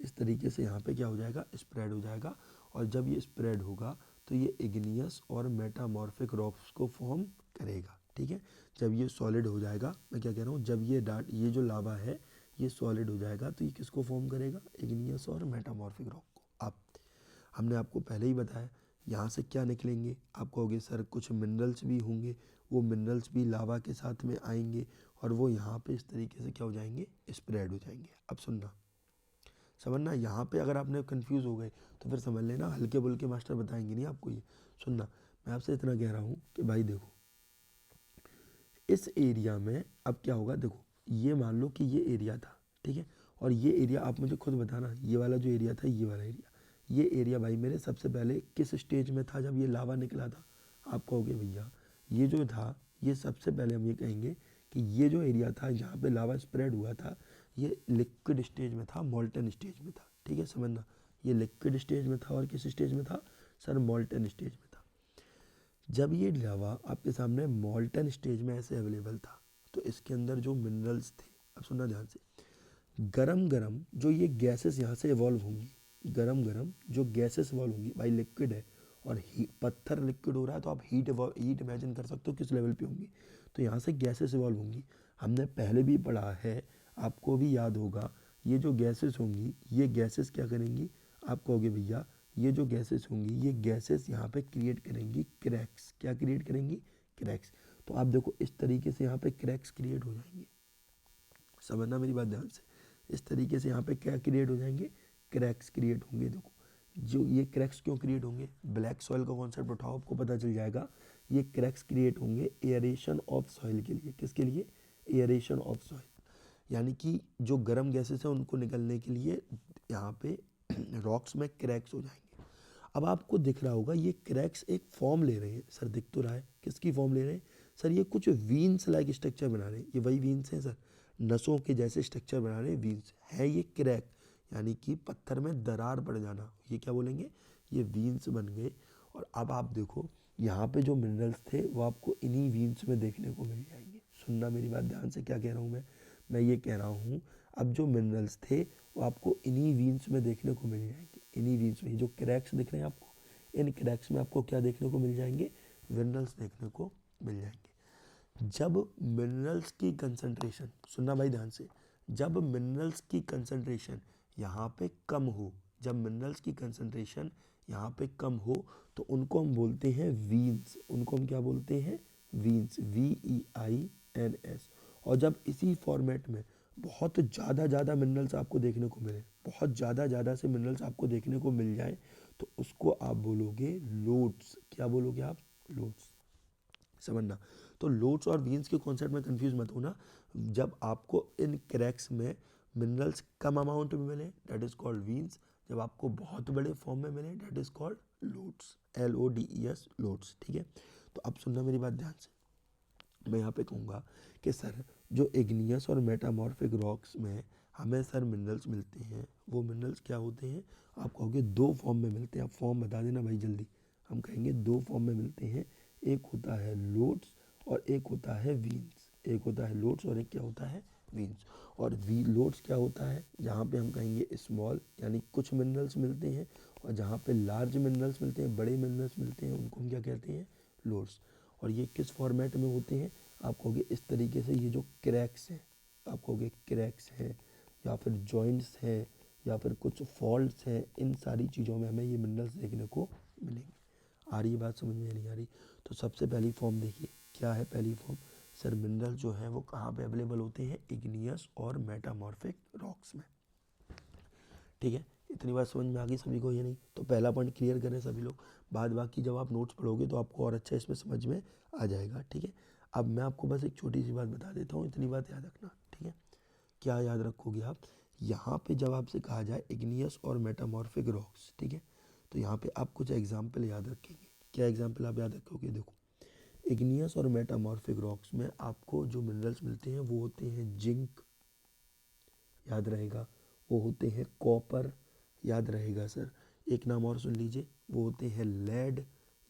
इस तरीके से यहाँ पे क्या हो जाएगा? स्प्रेड हो जाएगा। और जब ये स्प्रेड होगा तो ये इग्नियस और मेटामॉर्फिक रॉक्स को फॉर्म करेगा। ठीक है, जब ये सॉलिड हो जाएगा, मैं क्या कह रहा हूँ, जब ये जो लावा है ये सॉलिड हो जाएगा तो ये किसको फॉर्म करेगा? इग्नियस और मेटामॉर्फिक रॉक को। अब हमने आपको पहले ही बताया यहाँ से क्या निकलेंगे। आप कहोगे सर कुछ मिनरल्स भी होंगे, वो मिनरल्स भी लावा के साथ में आएंगे और वो यहाँ पे इस तरीके से क्या हो जाएंगे? स्प्रेड हो जाएंगे। अब सुनना, समझना, यहाँ पे अगर आपने कंफ्यूज हो गए तो फिर समझ लेना हल्के बुल्के मास्टर बताएंगे नहीं आपको ये। सुनना, मैं आपसे इतना कह रहा हूँ कि भाई देखो इस एरिया में अब क्या होगा। देखो ये मान लो कि ये एरिया था, ठीक है, और ये एरिया आप मुझे खुद बताना, ये वाला जो एरिया था, ये वाला एरिया, ये एरिया भाई मेरे सबसे पहले किस स्टेज में था जब ये लावा निकला था? आप कहोगे भैया ये जो था, ये सबसे पहले हम ये कहेंगे कि ये जो एरिया था जहाँ पे लावा स्प्रेड हुआ था ये लिक्विड स्टेज में था, मॉल्टन स्टेज में था। ठीक है, समझना, ये लिक्विड स्टेज में था और किस स्टेज में था? सर मॉल्टन स्टेज में था। जब ये लावा आपके सामने मॉल्टन स्टेज में ऐसे अवेलेबल था तो इसके अंदर जो मिनरल्स थे, अब सुनना ध्यान से, गरम गरम जो ये गैसेस यहाँ से इवॉल्व होंगी, गरम गरम जो गैसेस इवॉल्व होंगी, भाई लिक्विड है और पत्थर लिक्विड हो रहा है तो आप हीट इमेजिन कर सकते हो किस लेवल पे होंगी। तो यहाँ से गैसेस इवॉल्व होंगी। हमने पहले भी पढ़ा है, आपको भी याद होगा, ये जो गैसेस होंगी ये गैसेस क्या करेंगी? आप कहोगे भैया ये जो गैसेस होंगी ये गैसेस यहाँ पे क्रिएट करेंगी क्रैक्स। क्या क्रिएट करेंगी? क्रैक्स। तो आप देखो इस तरीके से यहाँ पे क्रैक्स क्रिएट हो जाएंगे। समझना मेरी बात ध्यान से, इस तरीके से यहाँ पे क्या क्रिएट हो जाएंगे? क्रैक्स क्रिएट होंगे। देखो जो ये क्रैक्स क्यों क्रिएट होंगे? ब्लैक सॉइल का कॉन्सेप्ट उठाओ, आपको पता चल जाएगा। ये क्रैक्स क्रिएट होंगे एयरेशन ऑफ सॉइल के लिए। किसके लिए? एयरेशन ऑफ सॉइल, यानी कि जो गर्म गैसेस हैं उनको निकलने के लिए यहाँ पे रॉक्स में क्रैक्स हो जाएंगे। अब आपको दिख रहा होगा ये क्रैक्स एक फॉर्म ले रहे हैं। सर दिख तो रहा है, किसकी फॉर्म ले रहे हैं? सर ये कुछ वीन्स लाइक स्ट्रक्चर बना रहे हैं। ये वही वीन्स हैं सर, नसों के जैसे स्ट्रक्चर बना रहे हैं वीन्स है। ये क्रैक यानी कि पत्थर में दरार पड़ जाना, ये क्या बोलेंगे? ये वीन्स बन गए। और अब आप देखो यहाँ पे जो मिनरल्स थे वो आपको इन्हीं वीन्स में देखने को मिल जाएंगे। सुनना मेरी बात ध्यान से, क्या कह रहा हूँ मैं ये कह रहा हूँ अब जो मिनरल्स थे वो आपको इन्हीं वीन्स में देखने को मिल जाएंगे। इन्हीं वीन्स में, ये जो क्रैक्स दिख रहे हैं आपको, इन क्रैक्स में आपको क्या देखने को मिल जाएंगे? मिनरल्स देखने को मिल जाएंगे। जब मिनरल्स की कंसंट्रेशन, सुनना भाई ध्यान से, जब मिनरल्स की कंसंट्रेशन यहाँ पे कम हो, जब मिनरल्स की कंसंट्रेशन यहाँ पे कम हो तो उनको हम बोलते हैं वीन्स। उनको हम क्या बोलते हैं? वीन्स, VEINS। और जब इसी फॉर्मेट में बहुत ज़्यादा मिनरल्स आपको देखने को मिले, बहुत ज़्यादा से मिनरल्स आपको देखने को मिल जाए तो उसको आप बोलोगे लोड्स। क्या बोलोगे आप? लोड्स। समझना, तो लोड्स और वीन्स के कॉन्सेप्ट में कंफ्यूज मत होना। जब आपको इन क्रैक्स में मिनरल्स कम अमाउंट में मिले दैट इज कॉल्ड वीन्स, जब आपको बहुत बड़े फॉर्म में मिले that is called loads, LODES, loads. ठीक है, तो अब सुनना मेरी बात ध्यान से। मैं यहाँ पे कहूँगा कि सर जो इग्नियस और मेटामॉर्फिक रॉक्स में हमें सर मिनरल्स मिलते हैं, वो मिनरल्स क्या होते हैं? आप कहोगे दो फॉर्म में मिलते हैं। आप फॉर्म बता देना भाई जल्दी। हम कहेंगे दो फॉर्म में मिलते हैं, एक होता है लोड्स और एक होता है वीन्स। एक होता है लोड्स और एक क्या होता है? वीन्स। और वी लोड्स क्या होता है? जहाँ पे हम कहेंगे स्मॉल, यानी कुछ मिनरल्स मिलते हैं, और जहाँ पे लार्ज मिनरल्स मिलते हैं, बड़े मिनरल्स मिलते हैं, उनको हम क्या कहते हैं? लोड्स। और ये किस फॉर्मेट में होते हैं? आप कहोगे इस तरीके से, ये जो क्रैक्स हैं, आप कहोगे क्रैक्स हैं या फिर जॉइंट्स हैं या फिर कुछ फॉल्ट्स हैं, इन सारी चीज़ों में हमें ये मिनरल्स देखने को मिलेंगे। आ रही बात समझ में? नहीं आ रही? तो सबसे पहली फॉर्म देखिए, क्या है पहली फॉर्म? सर मिनरल जो है वो कहाँ पे अवेलेबल होते हैं? इग्नियस और मेटामॉर्फिक रॉक्स में। ठीक है, इतनी बात समझ में आ गई सभी को? ये नहीं तो पहला पॉइंट क्लियर करें सभी लोग। बाद बाकी जब आप नोट्स पढ़ोगे तो आपको और अच्छा इसमें समझ में आ जाएगा। ठीक है, अब मैं आपको बस एक छोटी सी बात बता देता हूँ, इतनी बात याद रखना। ठीक है, क्या याद रखोगे आप? यहाँ पे जब आपसे कहा जाए इग्नियस और मेटामॉर्फिक रॉक्स, ठीक है, तो यहाँ पे आप कुछ एग्जाम्पल याद रखेंगे। क्या एग्जाम्पल आप याद रखोगे? देखो इग्नियस और मेटामॉर्फिक रॉक्स में आपको जो मिनरल्स मिलते हैं वो होते हैं जिंक, याद रहेगा, वो होते हैं कॉपर, याद रहेगा सर। एक नाम और सुन लीजिए, वो होते हैं लेड,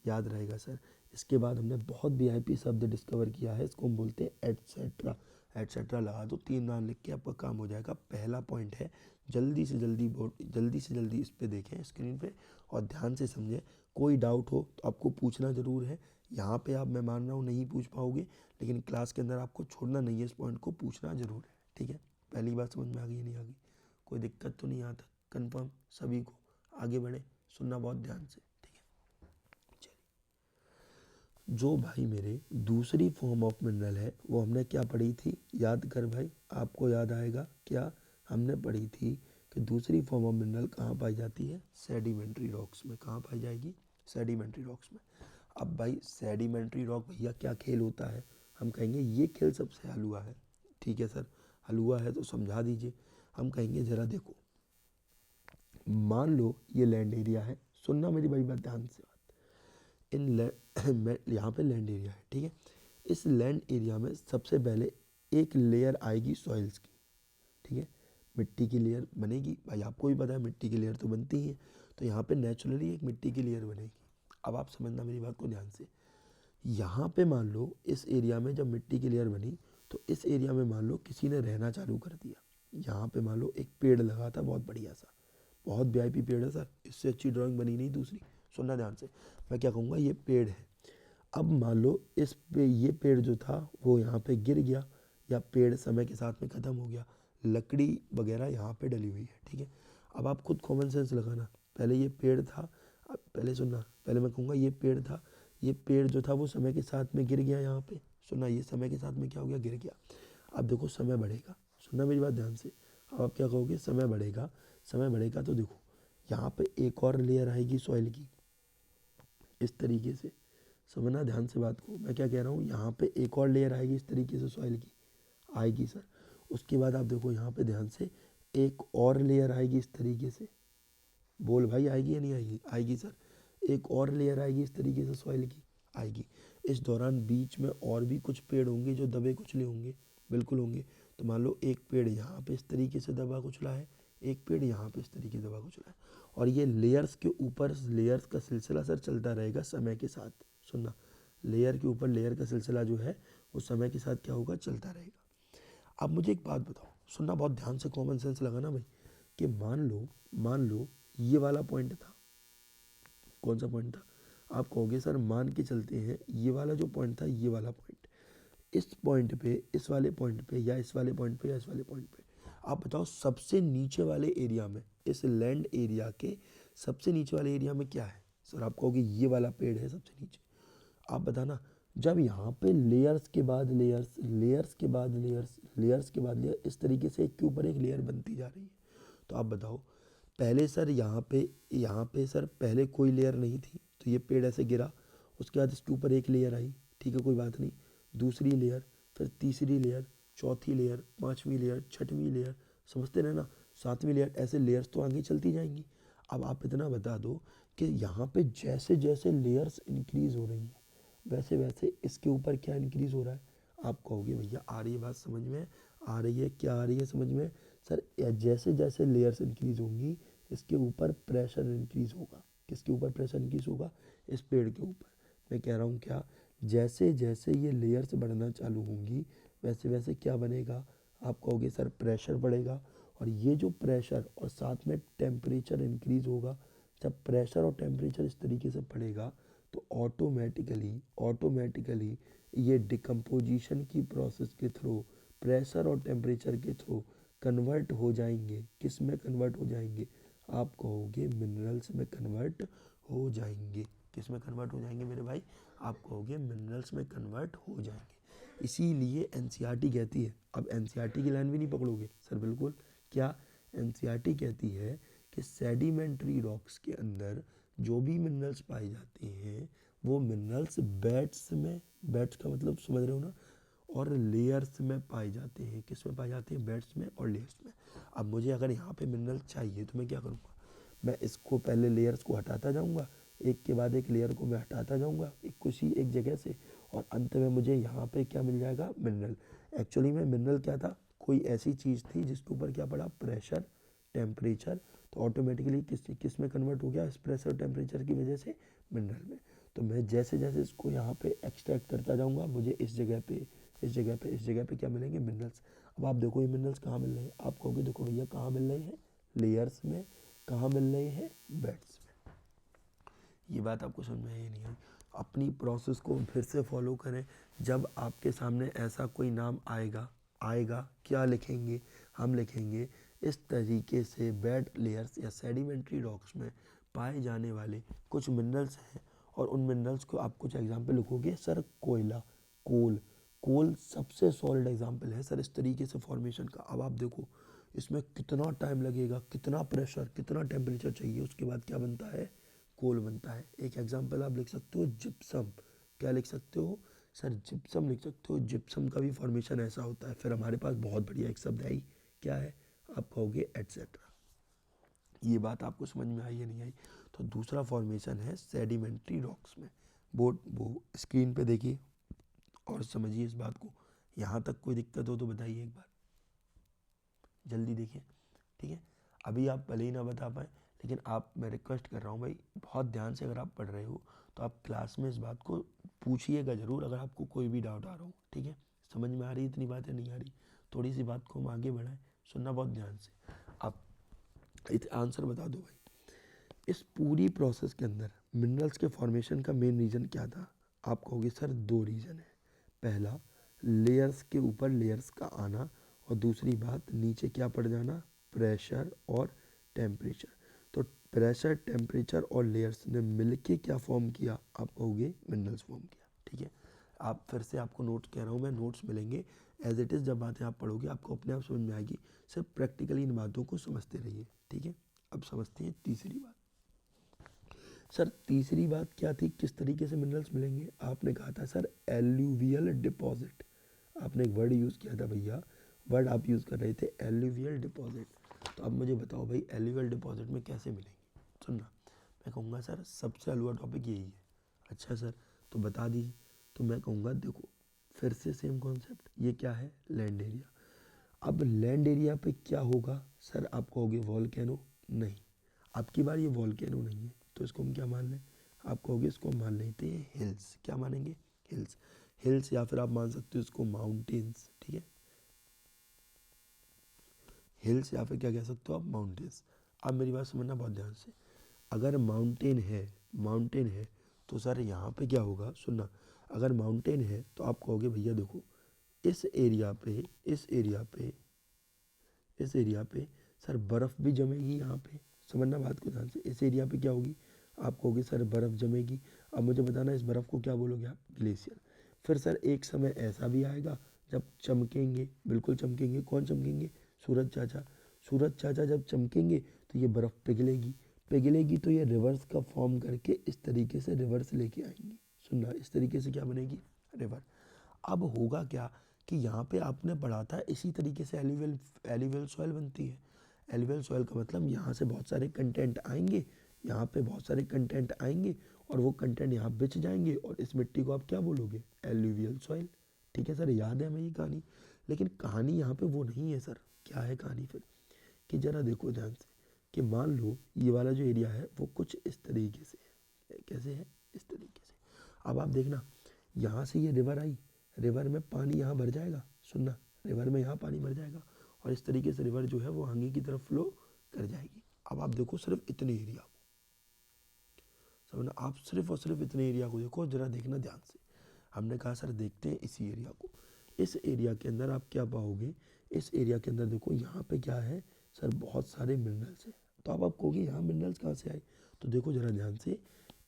याद रहेगा सर। इसके बाद हमने बहुत VIP शब्द डिस्कवर किया है, इसको हम बोलते हैं एटसेट्रा। एटसेट्रा लगा दो, 3 नाम लिख के आपका काम हो जाएगा। पहला पॉइंट है, जल्दी से जल्दी इस पे देखें स्क्रीन पे और ध्यान से समझें। कोई डाउट हो तो आपको पूछना ज़रूर है। यहाँ पे आप, मैं मान रहा हूँ नहीं पूछ पाओगे, लेकिन क्लास के अंदर आपको छोड़ना नहीं है, इस पॉइंट को पूछना ज़रूर है। ठीक है, पहली बात समझ में आ गई? नहीं आ गई? कोई दिक्कत तो नहीं आता? कंफर्म सभी को? आगे बढ़े, सुनना बहुत ध्यान से। ठीक है, चलिए। जो भाई मेरे दूसरी फॉर्म ऑफ मिनरल है वो हमने क्या पढ़ी थी? याद कर भाई, आपको याद आएगा क्या? हमने पढ़ी थी कि दूसरी फॉर्म ऑफ मिनरल कहाँ पाई जाती है? सेडिमेंट्री रॉक्स में। कहाँ पाई जाएगी? सेडिमेंट्री रॉक्स में। अब भाई सेडिमेंट्री रॉक भैया क्या खेल होता है? हम कहेंगे ये खेल सबसे हलुआ है। ठीक है सर, हलुआ है तो समझा दीजिए। हम कहेंगे ज़रा देखो, मान लो ये लैंड एरिया है, सुनना मेरी बड़ी बात ध्यान से बात। यहाँ पे लैंड एरिया है, ठीक है। इस लैंड एरिया में सबसे पहले एक लेयर आएगी सॉइल्स की, ठीक है, मिट्टी की लेयर बनेगी। भाई आपको भी पता है मिट्टी की लेयर तो बनती ही है, तो यहाँ पे नेचुरली एक मिट्टी की लेयर बनेगी। अब आप समझना मेरी बात को ध्यान से। यहाँ पे मान लो इस एरिया में जब मिट्टी की लेयर बनी तो इस एरिया में मान लो किसी ने रहना चालू कर दिया। यहाँ पे मान लो एक पेड़ लगा था बहुत बढ़िया सा, बहुत VIP पेड़ है सर, इससे अच्छी ड्राइंग बनी नहीं दूसरी। सुनना ध्यान से, मैं क्या कहूँगा, ये पेड़ है। अब मान लो इस पे ये पेड़ जो था वो यहाँ पे गिर गया, या पेड़ समय के साथ में ख़त्म हो गया, लकड़ी वगैरह यहाँ पे डली हुई है, ठीक है। अब आप खुद कॉमन सेंस लगाना, पहले ये पेड़ था, अब पहले सुनना, पहले मैं कहूँगा ये पेड़ था, ये पेड़ जो था वो समय के साथ में गिर गया यहाँ पे, सुनना ये समय के साथ में क्या हो गया, गिर गया। अब देखो समय बढ़ेगा, सुनना मेरी बात ध्यान से। अब आप क्या कहोगे, समय बढ़ेगा, समय बढ़ेगा तो देखो यहाँ पे एक और लेयर आएगी सॉइल की, इस तरीके से समझना ध्यान से बात को, मैं क्या कह रहा हूँ, यहाँ पे एक और लेयर आएगी इस तरीके से सॉइल की, आएगी सर। उसके बाद आप देखो यहाँ पे ध्यान से एक और लेयर आएगी इस तरीके से, बोल भाई आएगी या नहीं आएगी, आएगी सर। एक और लेयर आएगी इस तरीके से सॉइल की, आएगी। इस दौरान बीच में और भी कुछ पेड़ होंगे जो दबे कुचले होंगे, बिल्कुल होंगे। तो मान लो एक पेड़ यहाँ पे इस तरीके से दबा कुचला है, एक पेड़ यहाँ पे इस तरीके से दबा कुचला है, और ये लेयर्स के ऊपर लेयर्स का सिलसिला सर चलता रहेगा समय के साथ। सुनना, लेयर के ऊपर लेयर का सिलसिला जो है वो समय के साथ क्या होगा, चलता रहेगा। अब मुझे एक बात बताओ, सुनना बहुत ध्यान से, कॉमन सेंस लगाना भाई, कि मान लो ये वाला पॉइंट था, कौन सा पॉइंट था, आप कहोगे सर मान के चलते हैं ये वाला जो पॉइंट था, ये वाला पॉइंट, इस पॉइंट पे, इस वाले पॉइंट पे, या इस वाले पॉइंट पे, या इस वाले पॉइंट पे, आप बताओ सबसे नीचे वाले एरिया में, इस लैंड एरिया के सबसे नीचे वाले एरिया में क्या है सर, आप कहोगे ये वाला पेड़ है सबसे नीचे। आप बताना, जब यहाँ पे लेयर्स के बाद लेयर्स, लेयर्स के बाद लेयर्स, लेयर्स के बाद लेयर, इस तरीके से एक के ऊपर एक लेयर बनती जा रही है, तो आप बताओ पहले सर यहाँ पे सर पहले कोई लेयर नहीं थी, तो ये पेड़ ऐसे गिरा, उसके बाद इसके ऊपर एक लेयर आई, ठीक है कोई बात नहीं, दूसरी लेयर, फिर तीसरी लेयर, चौथी लेयर, पांचवी लेयर, छठवीं लेयर, समझते रहे ना, सातवीं लेयर, ऐसे लेयर्स तो आगे चलती जाएंगी। अब आप इतना बता दो कि यहाँ पे जैसे जैसे लेयर्स इंक्रीज हो रही हैं, वैसे वैसे इसके ऊपर क्या इंक्रीज हो रहा है। आप कहोगे भैया आ रही है बात समझ में, आ रही है, क्या आ रही है समझ में सर, जैसे जैसे लेयर्स इंक्रीज होंगी इसके ऊपर प्रेशर इंक्रीज होगा, किसके ऊपर प्रेशर इंक्रीज होगा, इस पेड़ के ऊपर। मैं कह रहा हूँ क्या, जैसे जैसे ये लेयर्स बढ़ना चालू होंगी वैसे वैसे क्या बनेगा, आप कहोगे सर प्रेशर बढ़ेगा, और ये जो प्रेशर और साथ में टेम्परेचर इंक्रीज होगा, जब प्रेशर और टेम्परेचर इस तरीके से बढ़ेगा तो ऑटोमेटिकली ये डिकम्पोजिशन की प्रोसेस के थ्रू, प्रेशर और टेम्परेचर के थ्रू कन्वर्ट हो जाएंगे, किस में कन्वर्ट हो जाएंगे, आप कहोगे मिनरल्स में कन्वर्ट हो जाएंगे, किस में कन्वर्ट हो जाएंगे मेरे भाई, आप कहोगे मिनरल्स में कन्वर्ट हो जाएंगे। इसीलिए एनसीईआरटी कहती है, अब एनसीईआरटी की लाइन भी नहीं पकड़ोगे सर, बिल्कुल, क्या एनसीईआरटी कहती है कि सेडिमेंट्री रॉक्स के अंदर जो भी मिनरल्स पाए जाते हैं वो मिनरल्स बेड्स में, बेड्स का मतलब समझ रहे हो ना, और लेयर्स में पाए जाते हैं, किस में पाए जाते हैं, बेड्स में और लेयर्स में। अब मुझे अगर यहाँ पे मिनरल चाहिए तो मैं क्या करूँगा, मैं इसको पहले लेयर्स को हटाता जाऊँगा, एक के बाद एक लेयर को मैं हटाता जाऊँगा एक किसी एक जगह से, और अंत में मुझे यहाँ पे क्या मिल जाएगा, मिनरल। एक्चुअली में मिनरल क्या था, कोई ऐसी चीज़ थी जिसके ऊपर क्या पड़ा, प्रेशर, टेम्परेचर, तो ऑटोमेटिकली किस में कन्वर्ट हो गया, इस प्रेशर टेम्परेचर की वजह से मिनरल में। तो मैं जैसे जैसे इसको यहाँ पे एक्सट्रैक्ट करता जाऊँगा मुझे इस जगह पे, इस जगह पे, इस जगह पे क्या मिलेंगे, मिनरल्स। अब आप देखो ये मिनरल्स कहाँ मिल रहे हैं, आप कहोगे देखो भैया कहाँ मिल रहे हैं, लेयर्स में, कहाँ मिल रहे हैं, बेड्स में। ये बात आपको समझ में आई नहीं आई, अपनी प्रोसेस को फिर से फॉलो करें। जब आपके सामने ऐसा कोई नाम आएगा, आएगा क्या लिखेंगे, हम लिखेंगे इस तरीके से बेड लेयर्स या सेडिमेंट्री रॉक्स में पाए जाने वाले कुछ मिनरल्स हैं, और उन मिनरल्स को आप कुछ एग्जाम्पल लिखोगे सर, कोयला, कोल, कोल सबसे सॉलिड एग्जाम्पल है सर इस तरीके से फॉर्मेशन का। अब आप देखो इसमें कितना टाइम लगेगा, कितना प्रेशर, कितना टेम्परेचर चाहिए, उसके बाद क्या बनता है, कोल बनता है। एक एग्जांपल आप लिख सकते हो जिप्सम, क्या लिख सकते हो सर, जिप्सम लिख सकते हो, जिप्सम का भी फॉर्मेशन ऐसा होता है। फिर हमारे पास बहुत बढ़िया एक शब्द है ही, क्या है, आप कहोगे एटसेट्रा। ये बात आपको समझ में आई या नहीं आई। तो दूसरा फॉर्मेशन है सेडिमेंट्री रॉक्स में, बोर्ड वो स्क्रीन पे देखिए और समझिए इस बात को। यहाँ तक कोई दिक्कत हो तो बताइए एक बार, जल्दी देखिए, ठीक है। अभी आप भले ही ना बता पाए, लेकिन आप, मैं रिक्वेस्ट कर रहा हूँ भाई बहुत ध्यान से, अगर आप पढ़ रहे हो तो आप क्लास में इस बात को पूछिएगा ज़रूर अगर आपको कोई भी डाउट आ रहा हो, ठीक है। समझ में आ रही इतनी बातें, नहीं आ रही, थोड़ी सी बात को हम आगे बढ़ाएं, सुनना बहुत ध्यान से। आप आंसर बता दो भाई, इस पूरी प्रोसेस के अंदर मिनरल्स के फॉर्मेशन का मेन रीज़न क्या था, आप कहोगे सर दो रीज़न है। पहला, लेयर्स के ऊपर लेयर्स का आना, और दूसरी बात नीचे क्या पड़ जाना, प्रेशर और टेम्परेचर। तो प्रेशर, टेम्परेचर और लेयर्स ने मिलके क्या फॉर्म किया, आप कहोगे मिनरल्स फॉर्म किया। ठीक है, आप फिर से आपको नोट्स कह रहा हूँ मैं, नोट्स मिलेंगे एज इट इज़, जब बातें आप पढ़ोगे आपको अपने आप समझ में आएगी। सिर्फ प्रैक्टिकली इन बातों को समझते रहिए। ठीक है, अब समझते हैं तीसरी बात। सर तीसरी बात क्या थी, किस तरीके से मिनरल्स मिलेंगे? आपने कहा था सर एल्यूवियल डिपॉजिट, आपने एक वर्ड यूज़ किया था भैया, वर्ड आप यूज़ कर रहे थे एल्यूवियल डिपॉजिट। तो अब मुझे बताओ भाई एल्यूवियल डिपॉजिट में कैसे मिलेंगे? सुनना, मैं कहूँगा सर सबसे अलुआ टॉपिक यही है। अच्छा सर, तो बता दीजिए। तो मैं कहूँगा देखो फिर से सेम कॉन्सेप्ट, ये क्या है, लैंड एरिया। अब लैंड एरिया पे क्या होगा सर, आप कहोगे वॉल्केनो, नहीं, आपकी बार ये वॉल्केनो नहीं है, तो इसको हम क्या मान लें, आप कहोगे इसको हम मान लेते हैं हिल्स। क्या मानेंगे, हिल्स। हिल्स या फिर आप मान सकते हो इसको माउंटेन्स। ठीक है, हिल्स या फिर क्या कह सकते हो आप, माउंटेन्स। अब मेरी बात समझना बहुत ध्यान से, अगर माउंटेन है, माउंटेन है तो सर यहाँ पे क्या होगा, सुनना, अगर माउंटेन है तो आप कहोगे भैया देखो इस एरिया पे, इस एरिया पे, इस एरिया पे सर बर्फ़ भी जमेगी यहाँ पे। समझना बात को ध्यान से, इस एरिया पे क्या होगी, आप कहोगे सर बर्फ़ जमेगी। अब मुझे बताना इस बर्फ़ को क्या बोलोगे आप, ग्लेशियर। फिर सर एक समय ऐसा भी आएगा जब चमकेंगे, बिल्कुल चमकेंगे, कौन चमकेंगे, सूरज चाचा। सूरज चाचा जब चमकेंगे तो ये बर्फ़ पिघलेगी, पिघलेगी तो ये रिवर्स का फॉर्म करके इस तरीके से रिवर्स लेके आएंगी। सुनना, इस तरीके से क्या बनेगी, रिवर। अब होगा क्या कि यहाँ पे आपने पढ़ा था इसी तरीके से एल्यूवियल एल्यूवियल सॉइल बनती है। एल्यूवियल सॉइल का मतलब यहाँ से बहुत सारे कंटेंट आएंगे, यहाँ पे बहुत सारे कंटेंट आएंगे और वो कंटेंट यहाँ बिछ जाएंगे और इस मिट्टी को आप क्या बोलोगे, एल्यूवियल सॉइल। ठीक है सर, याद है हमें ये कहानी। लेकिन कहानी यहाँ पे वो नहीं है सर, क्या है कहानी फिर, कि ज़रा देखो ध्यान से, कि मान लो ये वाला जो एरिया है वो कुछ इस तरीके से है, कैसे है, इस तरीके से। अब आप देखना यहाँ से ये रिवर आई, रिवर में पानी यहाँ भर जाएगा, सुनना, रिवर में यहाँ पानी भर जाएगा और इस तरीके से रिवर जो है वो आगे की तरफ फ्लो कर जाएगी। अब आप देखो सिर्फ इतने एरिया को, समझना, आप सिर्फ और सिर्फ इतने एरिया को देखो, जरा देखना ध्यान से। हमने कहा सर देखते हैं इसी एरिया को, इस एरिया के अंदर आप क्या पाओगे, इस एरिया के अंदर देखो यहाँ पे क्या है सर, बहुत सारे मिनरल्स हैं। तो आप कहोगे यहाँ मिनरल्स कहाँ से आए, तो देखो जरा ध्यान से,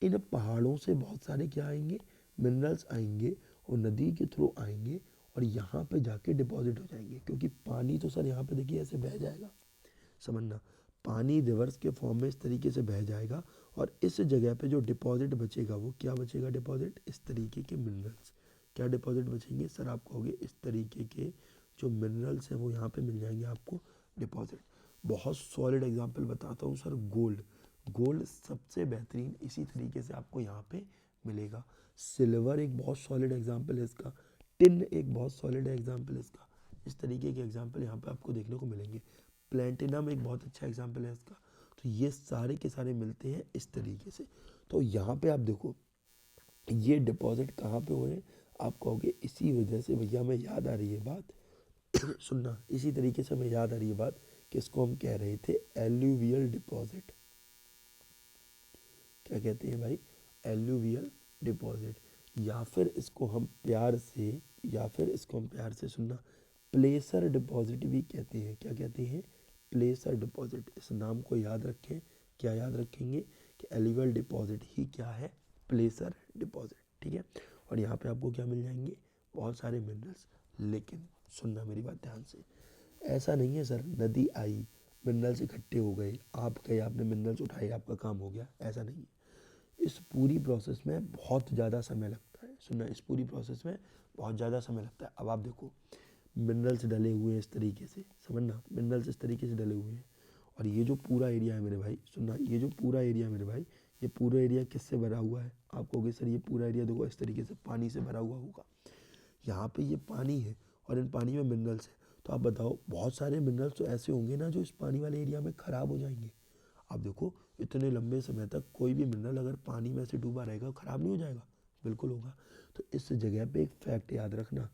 इन पहाड़ों से बहुत सारे क्या आएंगे, मिनरल्स आएंगे और नदी के थ्रू आएंगे और यहाँ पे जाके डिपॉजिट हो जाएंगे, क्योंकि पानी तो सर यहाँ पे देखिए ऐसे बह जाएगा। समझना, पानी रिवर्स के फॉर्म में इस तरीके से बह जाएगा और इस जगह पे जो डिपॉजिट बचेगा वो क्या बचेगा, डिपॉजिट, इस तरीके के मिनरल्स। क्या डिपॉजिट बचेंगे सर, आप कहोगे इस तरीके के जो मिनरल्स हैं वो यहाँ पे मिल जाएंगे आपको, डिपॉजिट। बहुत सॉलिड एग्जांपल बताता हूँ सर, गोल्ड। गोल्ड सबसे बेहतरीन इसी तरीके से आपको यहाँ पे मिलेगा। सिल्वर एक बहुत सॉलिड एग्जांपल है इसका, टिन एक बहुत सॉलिड एग्जांपल है इसका। इस तरीके के एग्जांपल यहाँ पे आपको देखने को मिलेंगे। प्लेटिनम एक बहुत अच्छा एग्जांपल है इसका। तो ये सारे के सारे मिलते हैं इस तरीके से। तो यहाँ पे आप देखो ये डिपॉजिट कहाँ पे हो रहे हैं, आप कहोगे इसी वजह से भैया हमें याद आ रही है बात सुनना, इसी तरीके से हमें याद आ रही है बात कि इसको हम कह रहे थे एल्यूवियल डिपॉजिट। क्या कहते हैं भाई, एल्यूवियल डिपॉजिट, या फिर इसको हम प्यार से, या फिर इसको हम प्यार से, सुनना, प्लेसर डिपॉजिट भी कहते हैं। क्या कहते हैं, प्लेसर डिपॉजिट। इस नाम को याद रखें, क्या याद रखेंगे कि एल्यूवियल डिपॉजिट ही क्या है, प्लेसर डिपॉजिट। ठीक है, और यहाँ पे आपको क्या मिल जाएंगे, बहुत सारे मिनरल्स। लेकिन सुनना मेरी बात ध्यान से, ऐसा नहीं है सर नदी आई, मिनरल्स इकट्ठे हो गए, आप गए, आपने मिनरल्स उठाए, आपका काम हो गया, ऐसा नहीं है। इस पूरी प्रोसेस में बहुत ज़्यादा समय लगता है। सुनना, इस पूरी प्रोसेस में बहुत ज़्यादा समय लगता है। अब आप देखो मिनरल्स डले हुए हैं इस तरीके से, समझना, मिनरल्स इस तरीके से डले हुए हैं और ये जो पूरा एरिया है मेरे भाई, सुनना, ये जो पूरा एरिया है मेरे भाई, ये पूरा एरिया किससे भरा हुआ है, आप कहोगे सर ये पूरा एरिया देखो इस तरीके से पानी से भरा हुआ होगा। यहाँ पे ये पानी है और इन पानी में मिनरल्स है। तो आप बताओ बहुत सारे मिनरल्स तो ऐसे होंगे ना जो इस पानी वाले एरिया में ख़राब हो जाएंगे। आप देखो इतने लंबे समय तक कोई भी मिनरल अगर पानी में से डूबा रहेगा ख़राब नहीं हो जाएगा, बिल्कुल होगा। तो इस जगह पे एक फैक्ट याद रखना,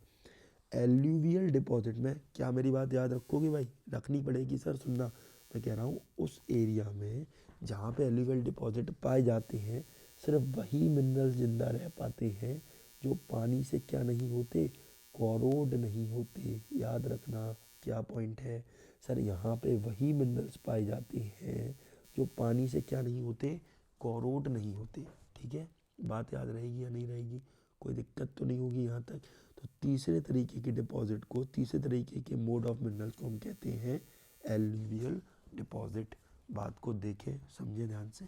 एल्यूवियल डिपॉजिट में, क्या मेरी बात याद रखोगे भाई, रखनी पड़ेगी सर। सुनना, मैं कह रहा हूँ उस एरिया में जहाँ पे एल्यूवियल डिपॉजिट पाए जाते हैं सिर्फ वही मिनरल जिंदा रह पाते हैं जो पानी से क्या नहीं होते, कोरोड नहीं होते। याद रखना क्या पॉइंट है सर, यहाँ पे वही मिनरल्स पाए जाते हैं जो पानी से क्या नहीं होते, कोरोड नहीं होते। ठीक है, बात याद रहेगी या नहीं रहेगी, कोई दिक्कत तो नहीं होगी यहाँ तक। तो तीसरे तरीके के डिपॉजिट को, तीसरे तरीके के मोड ऑफ मिनरल्स को हम कहते हैं एलुवियल डिपॉजिट। बात को देखें समझे ध्यान से।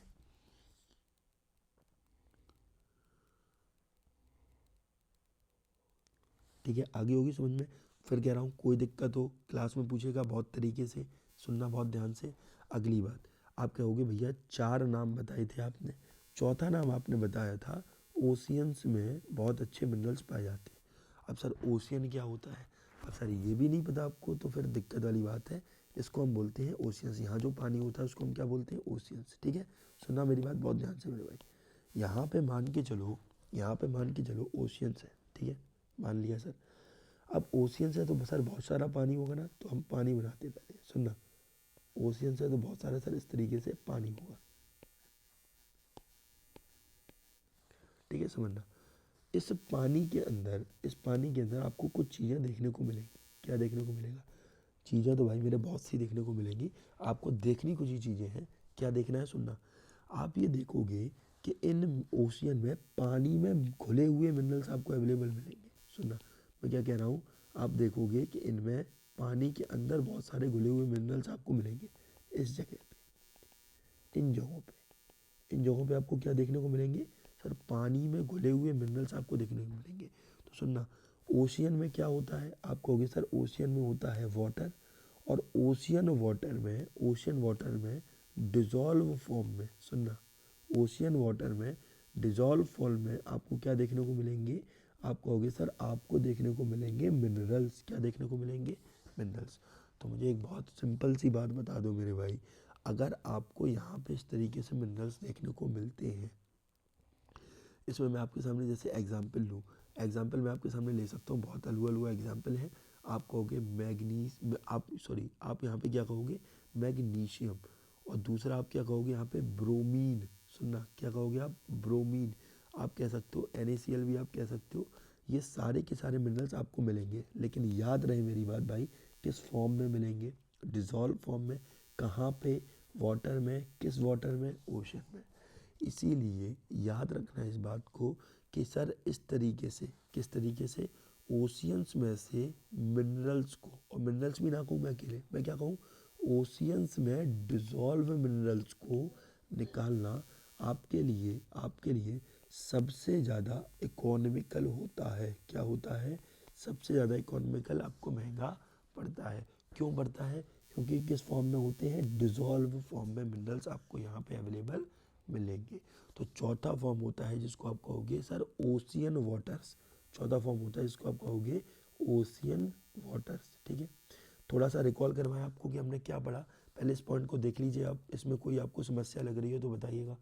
ठीक है, आगे होगी समझ में। फिर कह रहा हूँ कोई दिक्कत हो क्लास में पूछेगा बहुत तरीके से, सुनना बहुत ध्यान से। अगली बात, आप कहोगे भैया 4 नाम बताए थे आपने, चौथा नाम आपने बताया था ओशियंस में बहुत अच्छे मिनरल्स पाए जाते हैं। अब सर ओशियन क्या होता है, अब सर ये भी नहीं पता आपको, तो फिर दिक्कत वाली बात है। इसको हम बोलते हैं ओशियंस, यहाँ जो पानी होता है उसको हम क्या बोलते हैं, ओशियंस। ठीक है, सुनना मेरी बात बहुत ध्यान से मेरे भाई। यहाँ पे मान के चलो, यहाँ पे मान के चलो ओशियंस है। ठीक है, मान लिया सर। अब ओशियन से तो सर बहुत सारा पानी होगा ना, तो हम पानी बनाते हैं। पहले सुनना, ओशियन से तो बहुत सारा सर इस तरीके से पानी होगा। ठीक है, समझना। इस पानी के अंदर, इस पानी के अंदर आपको कुछ चीज़ें देखने को मिलेंगी। क्या देखने को मिलेगा, चीज़ें तो भाई मेरे बहुत सी देखने को मिलेंगी, आपको देखनी कुछ ही चीज़ें हैं। क्या देखना है, सुनना। आप ये देखोगे कि इन ओशियन में पानी में घुले हुए मिनरल्स आपको अवेलेबल मिलेंगे। सुनना मैं क्या कह रहा हूँ, आप देखोगे कि इनमें पानी के अंदर बहुत सारे घुले हुए मिनरल्स आपको मिलेंगे। इस जगह पे, इन जगहों पे, इन जगहों पे आपको क्या देखने को मिलेंगे, सर पानी में घुले हुए मिनरल्स आपको देखने को मिलेंगे। तो सुनना, ओशियन में क्या होता है, आप कहोगे सर ओशियन में होता है वाटर, और ओशियन वाटर में, ओशियन वाटर में डिजॉल्व फॉर्म में, सुनना, ओशियन वाटर में डिजॉल्व फॉर्म में आपको क्या देखने को मिलेंगे, आप कहोगे सर आपको देखने को मिलेंगे मिनरल्स। क्या देखने को मिलेंगे, मिनरल्स। तो मुझे एक बहुत सिंपल सी बात बता दो मेरे भाई, अगर आपको यहाँ पे इस तरीके से मिनरल्स देखने को मिलते हैं, इसमें मैं आपके सामने जैसे एग्जाम्पल लूँ, एग्जाम्पल मैं आपके सामने ले सकता हूँ, बहुत हलवा हलवा एग्जाम्पल है। आप कहोगे मैग्नीस, आप सॉरी आप यहाँ पे क्या कहोगे, मैग्नीशियम, और दूसरा आप क्या कहोगे यहाँ पे, ब्रोमीन। सुनना, क्या कहोगे आप, ब्रोमीन। आप कह सकते हो NaCl भी आप कह सकते हो। ये सारे के सारे मिनरल्स आपको मिलेंगे, लेकिन याद रहे मेरी बात भाई, किस फॉर्म में मिलेंगे, डिज़ोल्व फॉर्म में। कहाँ पे, वाटर में, किस वाटर में, ओशन में। इसीलिए याद रखना इस बात को कि सर इस तरीके से, किस तरीके से, ओशियंस में से मिनरल्स को, और मिनरल्स भी ना कहूँ मैं अकेले, मैं क्या कहूँ, ओशियंस में डिजॉल्व मिनरल्स को निकालना आपके लिए सबसे ज़्यादा इकोनॉमिकल होता है। क्या होता है, सबसे ज़्यादा इकोनॉमिकल, आपको महंगा पड़ता है। क्यों पड़ता है, क्योंकि किस फॉर्म में होते हैं, डिजॉल्व फॉर्म में मिनरल्स आपको यहाँ पे अवेलेबल मिलेंगे। तो चौथा फॉर्म होता है जिसको आप कहोगे सर ओशियन वाटर्स, चौथा फॉर्म होता है जिसको आप कहोगे ओशियन वाटर्स। ठीक है, थोड़ा सा रिकॉल करवाएं आपको कि हमने क्या पढ़ा, पहले इस पॉइंट को देख लीजिए आप, इसमें कोई आपको समस्या लग रही हो तो बताइएगा।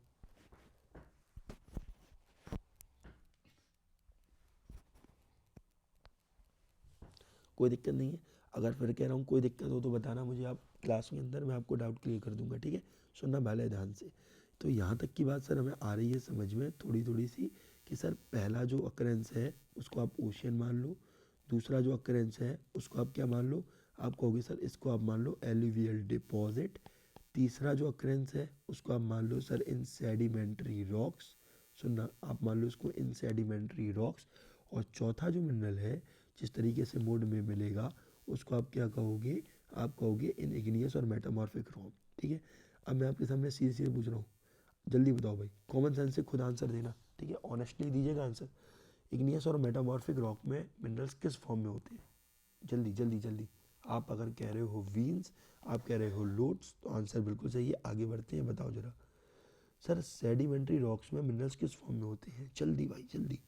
कोई दिक्कत नहीं है, अगर फिर कह रहा हूँ कोई दिक्कत हो तो बताना मुझे आप क्लास के अंदर, मैं आपको डाउट क्लियर कर दूंगा। ठीक है, सुनना भले ध्यान से। तो यहाँ तक की बात सर हमें आ रही है समझ में थोड़ी थोड़ी सी, कि सर पहला जो अकरेंस है उसको आप ओशियन मान लो, दूसरा जो अकरेंस है उसको आप क्या मान लो, आप कहोगे सर इसको आप मान लो एलुवियल डिपॉजिट। तीसरा जो अकरेंस है उसको आप मान लो सर इन सेडिमेंट्री रॉक्स। सुनना, आप मान लो इसको इन सेडिमेंट्री रॉक्स। और चौथा जो मिनरल है जिस तरीके से मोड में मिलेगा उसको आप क्या कहोगे, आप कहोगे इन इग्नियस और मेटामॉर्फिक रॉक। ठीक है, अब मैं आपके सामने सीधे सीधे पूछ रहा हूँ, जल्दी बताओ भाई, कॉमन सेंस से खुद आंसर देना। ठीक है, ऑनेस्टली दीजिएगा आंसर। इग्नियस और मेटामॉर्फिक रॉक में मिनरल्स किस फॉर्म में होते हैं, जल्दी जल्दी जल्दी। आप अगर कह रहे हो वीन्स, आप कह रहे हो लोड्स, तो आंसर बिल्कुल सही है। आगे बढ़ते हैं, बताओ जरा। सर सेडिमेंट्री रॉक्स में मिनरल्स किस फॉर्म में होते हैं, जल्दी भाई जल्दी।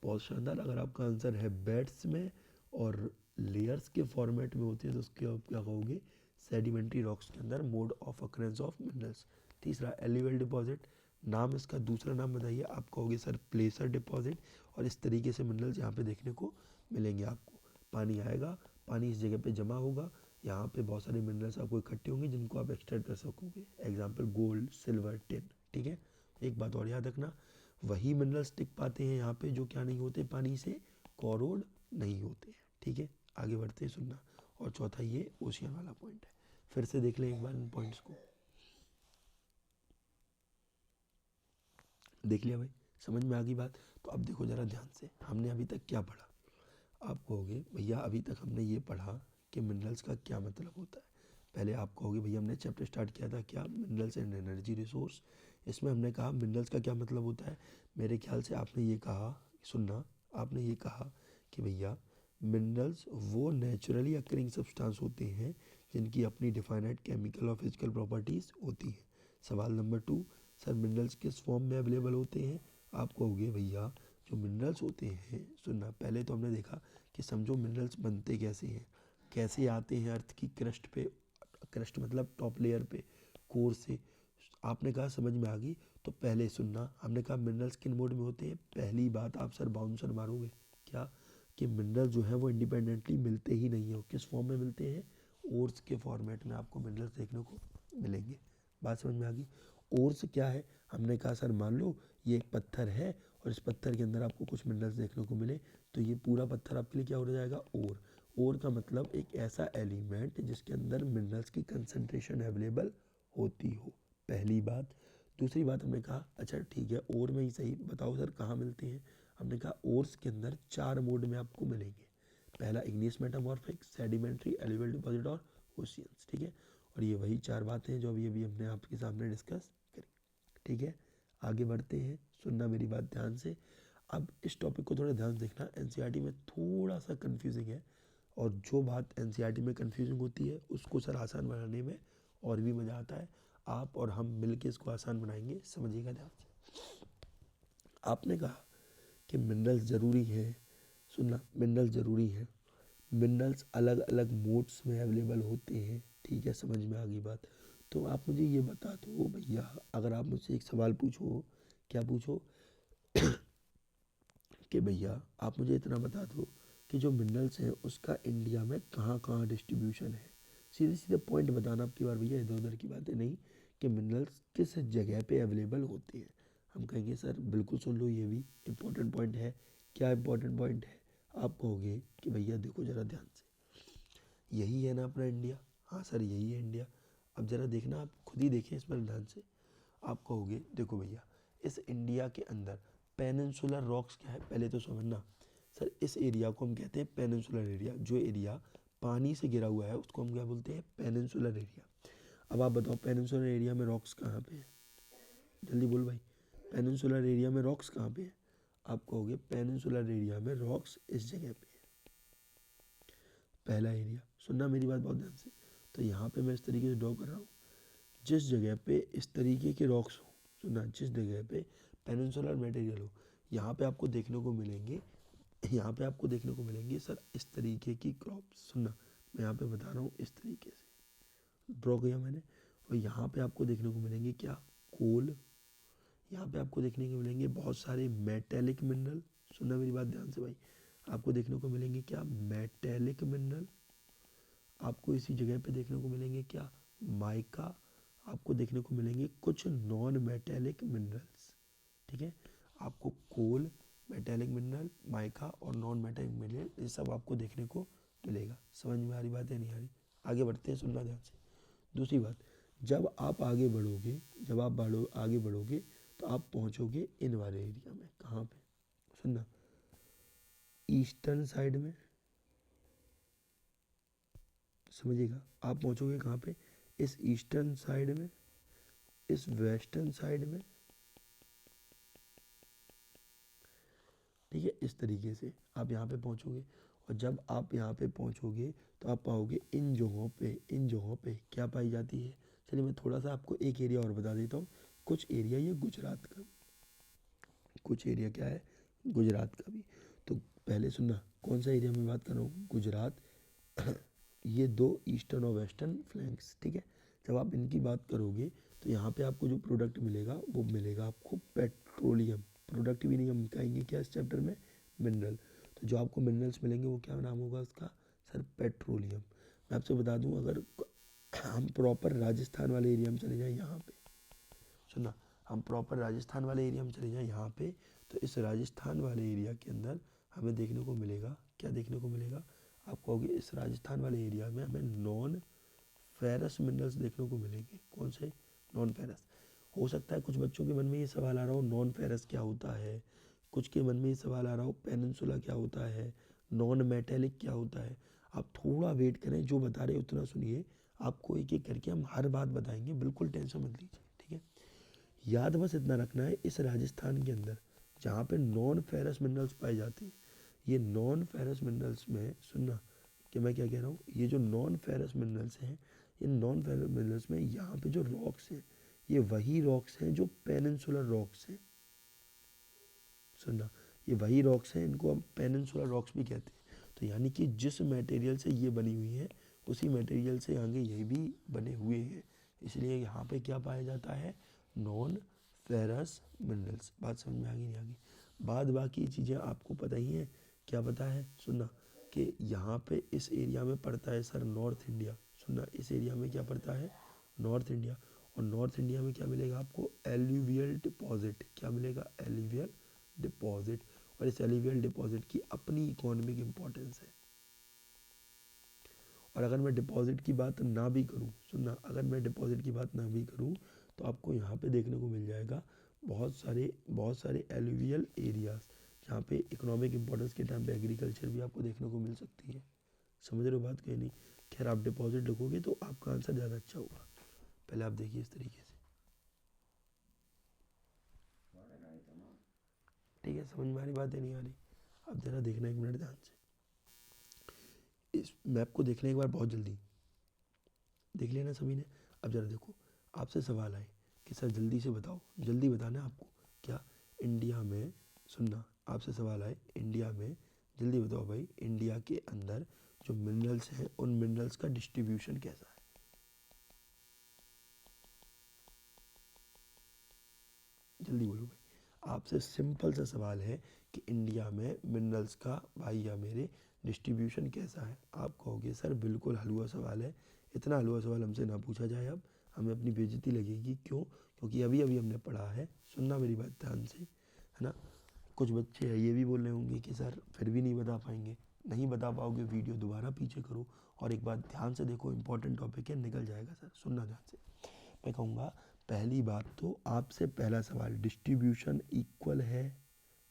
बहुत शानदार, अगर आपका आंसर है बेड्स में और लेयर्स के फॉर्मेट में होते हैं तो उसके आप क्या कहोगे, सेडिमेंट्री रॉक्स के अंदर mode of occurrence of minerals. तीसरा एल्यूवियल डिपॉजिट, नाम इसका दूसरा नाम बताइए, आप कहोगे सर प्लेसर डिपॉजिट। और इस तरीके से मिनरल्स यहाँ पे देखने को मिलेंगे आपको। पानी आएगा, पानी इस जगह पे जमा होगा, यहाँ पे बहुत सारे मिनरल्स आपको इकट्ठे होंगे जिनको आप एक्सट्रैक्ट कर सकोगे, एग्जाम्पल गोल्ड, सिल्वर, टिन। ठीक है, एक बात और याद रखना, वही मिनरल्स टिक पाते हैं यहाँ पे जो क्या नहीं होते, पानी से कोरोड नहीं होते हैं। ठीक है, आगे बढ़ते हैं, सुनना। और चौथा ये ओशियन वाला पॉइंट है। फिर से देख लें एक बार इन पॉइंट्स को। देख लिया भाई, समझ में आ गई बात। तो अब देखो ज़रा ध्यान से, हमने अभी तक क्या पढ़ा। आप कहोगे भैया अभी तक हमने ये पढ़ा कि मिनरल्स का क्या मतलब होता है। पहले आप कहोगे भैया हमने चैप्टर स्टार्ट किया था क्या, मिनरल्स एंड एनर्जी रिसोर्स। इसमें हमने कहा मिनरल्स का क्या मतलब होता है। मेरे ख्याल से आपने ये कहा, सुनना, आपने ये कहा कि भैया मिनरल्स वो नेचुरली अकरिंग सब्सटेंस होते हैं जिनकी अपनी डिफाइनाइट केमिकल और फिजिकल प्रॉपर्टीज़ होती हैं। सवाल नंबर 2, सर मिनरल्स किस फॉर्म में अवेलेबल होते हैं। आप कहोगे भैया जो मिनरल्स होते हैं, सुनना, पहले तो हमने देखा कि समझो मिनरल्स बनते कैसे हैं, कैसे आते हैं अर्थ की क्रस्ट पे, क्रस्ट मतलब टॉप लेयर पे, कोर से। आपने कहा समझ में आ गई। तो पहले सुनना, हमने कहा मिनरल्स किन मोड में होते हैं। पहली बात आप सर बाउंसर मारोगे क्या, कि मिनरल जो है वो इंडिपेंडेंटली मिलते ही नहीं है। किस फॉर्म में मिलते हैं, ओर्स के फॉर्मेट में आपको मिनरल्स देखने को मिलेंगे। बात समझ में आ गई। ओर्स क्या है, हमने कहा सर मान लो ये एक पत्थर है और इस पत्थर के अंदर आपको कुछ मिनरल्स देखने को मिले, तो ये पूरा पत्थर आपके लिए क्या हो जाएगा, ओर। ओर का मतलब एक ऐसा एलिमेंट जिसके अंदर मिनरल्स की कंसंट्रेशन अवेलेबल होती हो, पहली बात। दूसरी बात हमने कहा अच्छा ठीक है ओर में ही सही, बताओ सर कहाँ मिलते हैं। हमने कहा ओर्स के अंदर 4 मोड में आपको मिलेंगे। पहला igneous metamorphic, sedimentary, alluvial deposit और ओशियंस, ठीक है। और ये वही 4 बातें हैं जो अभी अभी हमने आपके सामने डिस्कस करी, ठीक है। आगे बढ़ते हैं, सुनना मेरी बात ध्यान से। अब इस टॉपिक को थोड़ा ध्यान से देखना, एनसीईआरटी में थोड़ा सा कंफ्यूजिंग है, और जो बात एनसीईआरटी में कंफ्यूजिंग होती है उसको सर आसान बनाने में और भी मज़ा आता है। आप और हम मिल के इसको आसान बनाएंगे, समझिएगा ध्यान से। आपने कहा कि मिनरल्स ज़रूरी है, सुनना, मिनरल्स ज़रूरी है, मिनरल्स अलग अलग मोड्स में अवेलेबल होते हैं, ठीक है, समझ में आ गई बात। तो आप मुझे ये बता दो भैया, अगर आप मुझसे एक सवाल पूछो, क्या पूछो कि भैया आप मुझे इतना बता दो कि जो मिनरल्स हैं उसका इंडिया में कहाँ कहाँ डिस्ट्रीब्यूशन है। सीधे सीधे पॉइंट बताना आपकी बार भैया, इधर उधर की बातें नहीं, कि मिनरल्स किस जगह पे अवेलेबल होते हैं। हम कहेंगे सर बिल्कुल सुन लो, ये भी इम्पोर्टेंट पॉइंट है। क्या इम्पोर्टेंट पॉइंट है, आप कहोगे कि भैया देखो ज़रा ध्यान से, यही है ना अपना इंडिया। हाँ सर यही है इंडिया। अब ज़रा देखना, आप खुद ही देखें इस पर ध्यान से। आप कहोगे देखो भैया इस इंडिया के अंदर पेनिनसुलर रॉक्स क्या है, पहले तो समझना। सर इस एरिया को हम कहते हैं पेनिनसुलर एरिया, जो एरिया पानी से घिरा हुआ है उसको हम क्या बोलते हैं, पेनिनसुलर एरिया। अब आप बताओ पेनिनसुलर एरिया में रॉक्स कहाँ पे है, जल्दी बोल भाई, पेनिनसुलर एरिया में रॉक्स कहाँ पे है। आप कहोगे पेनिनसुलर एरिया में रॉक्स इस जगह पे है, पहला एरिया। सुनना मेरी बात बहुत ध्यान से। तो यहाँ पे मैं इस तरीके से ड्रॉ कर रहा हूँ, जिस जगह पे इस तरीके के रॉक्स हो, सुनना, जिस जगह पे पेनिनसुलर मटेरियल हो, यहाँ पे आपको देखने को मिलेंगे, यहाँ पे आपको देखने को मिलेंगे सर इस तरीके की क्रॉप। सुनना, मैं यहाँ पे बता रहा हूँ इस तरीके से ड्रॉ किया मैंने। और यहाँ पे आपको देखने को मिलेंगे क्या, कोल। यहाँ पे आपको देखने को मिलेंगे बहुत सारे मेटेलिक मिनरल। सुनना मेरी बात ध्यान से भाई, आपको देखने को मिलेंगे क्या, मेटेलिक मिनरल। आपको इसी जगह पे देखने को मिलेंगे क्या, माइका। आपको देखने को मिलेंगे कुछ नॉन मेटेलिक मिनरल्स, ठीक है। आपको कोल, मेटेलिक मिनरल, माइका और नॉन मेटेलिक मिनरल, ये सब आपको देखने को मिलेगा। समझ में आ रही बात है नहीं आ रही, आगे बढ़ते हैं, सुनना ध्यान से। दूसरी बात, जब आप आगे बढ़ोगे, जब आप आगे बढ़ोगे तो आप पहुंचोगे इन वाले एरिया में, कहाँ पे, सुनना, ईस्टर्न साइड में, समझिएगा। आप पहुंचोगे कहाँ पे, इस ईस्टर्न साइड में, इस वेस्टर्न साइड में, ठीक है। इस तरीके से आप यहाँ पे पहुँचोगे, और जब आप यहाँ पे पहुँचोगे तो आप पाओगे इन जगहों पे, इन जगहों पे क्या पाई जाती है। चलिए मैं थोड़ा सा आपको एक एरिया और बता देता हूँ। कुछ एरिया ये गुजरात का, कुछ एरिया क्या है, गुजरात का भी। तो पहले सुनना, कौन सा एरिया में बात कर रहा हूँ, गुजरात। ये दो ईस्टर्न और वेस्टर्न फ्लैंक्स, ठीक है। जब आप इनकी बात करोगे तो यहाँ पे आपको जो प्रोडक्ट मिलेगा वो मिलेगा आपको पेट्रोलियम। प्रोडक्ट भी नहीं, हम कहेंगे क्या इस चैप्टर में, मिनरल। तो जो आपको मिनरल्स मिलेंगे वो क्या नाम होगा उसका, सर पेट्रोलियम। मैं आपसे बता दूं, अगर हम प्रॉपर राजस्थान वाले एरिया में चले जाएँ, यहाँ पे सुनना, हम प्रॉपर राजस्थान वाले एरिया में चले जाएँ यहाँ पे, तो इस राजस्थान वाले एरिया के अंदर हमें देखने को मिलेगा, क्या देखने को मिलेगा, आप कहोगे इस राजस्थान वाले एरिया में हमें नॉन फेरस मिनरल्स देखने को मिलेंगे। कौन से? Non ferrous. हो सकता है कुछ बच्चों के मन में ये सवाल आ रहा हो नॉन फेरस क्या होता है, कुछ के मन में ये सवाल आ रहा हो पेनिनसुला क्या होता है, नॉन मेटेलिक क्या होता है। आप थोड़ा वेट करें, जो बता रहे उतना सुनिए, आपको एक एक करके हम हर बात बताएंगे, बिल्कुल टेंशन मत लीजिए, ठीक है। याद बस इतना रखना है, इस राजस्थान के अंदर जहाँ पे नॉन फेरस मिनरल्स पाए जाते हैं, ये नॉन फेरस मिनरल्स में सुनना कि मैं क्या कह रहा हूँ, ये जो नॉन फेरस मिनरल्स हैं, इन नॉन फेरस मिनरल्स में यहाँ पे जो रॉक्स हैं, ये वही रॉक्स हैं जो पेनिनसुलर रॉक्स हैं। सुनना, ये वही रॉक्स हैं, इनको हम पेनिनसुलर रॉक्स भी कहते हैं। तो यानी कि जिस मटेरियल से ये बनी हुई है, उसी मटेरियल से आगे ये भी बने हुए हैं, इसलिए यहाँ पे क्या पाया जाता है? Non ferrous minerals. बात समझ में आ गई नहीं आ गई? बाद बाकी चीज़ें आपको पता ही हैं। क्या पता है? सुनना कि यहाँ पे इस एरिया में पड़ता है सर नॉर्थ इंडिया। सुनना, इस एरिया में क्या पड़ता है? North India. और नॉर्थ इंडिया में क्या मिलेगा आपको? Alluvial deposit. क्या मिलेगा? Alluvial deposit. और इस एल्यूवियल डिपॉजिट की अपनी इकोनॉमिक इम्पोर्टेंस है। और अगर मैं डिपॉजिट की बात ना भी करूं, सुनना, अगर मैं डिपॉजिट की बात ना भी करूं, तो आपको यहाँ पे देखने को मिल जाएगा बहुत सारे एलुवियल एरियाज, जहाँ पे इकोनॉमिक इंपॉर्टेंस के टाइम पे एग्रीकल्चर भी आपको देखने को मिल सकती है। समझ रहे हो बात? कहीं नहीं। खैर, आप डिपॉजिट लिखोगे तो आपका आंसर ज़्यादा अच्छा होगा। पहले आप देखिए इस तरीके से, ठीक है? समझ में आ रही बात है नहीं आ रही? अब ज़रा देखना, एक मिनट ध्यान से इस मैप को देख लें एक बार, बहुत जल्दी देख लेना सभी ने। अब ज़रा देखो, आपसे सवाल आए कि सर जल्दी से बताओ, जल्दी बताना है आपको। क्या? इंडिया में, सुनना, आपसे सवाल आए इंडिया में, जल्दी बताओ भाई, इंडिया के अंदर जो मिनरल्स हैं उन मिनरल्स का डिस्ट्रीब्यूशन कैसा है? जल्दी बोलो भाई। आपसे सिंपल सा सवाल है कि इंडिया में मिनरल्स का भाई या मेरे डिस्ट्रीब्यूशन कैसा है? आप कहोगे सर बिल्कुल हलवा सवाल है, इतना हलवा सवाल हमसे ना पूछा जाए, अब हमें अपनी बेइज्जती लगेगी। क्यों? क्योंकि अभी अभी हमने पढ़ा है। सुनना मेरी बात ध्यान से, है ना। कुछ बच्चे ये भी बोल रहे होंगे कि सर फिर भी नहीं बता पाएंगे। नहीं बता पाओगे, वीडियो दोबारा पीछे करो और एक बात ध्यान से देखो, इंपॉर्टेंट टॉपिक है, निकल जाएगा सर। सुनना ध्यान से, मैं कहूँगा पहली बात तो आपसे पहला सवाल, डिस्ट्रीब्यूशन इक्वल है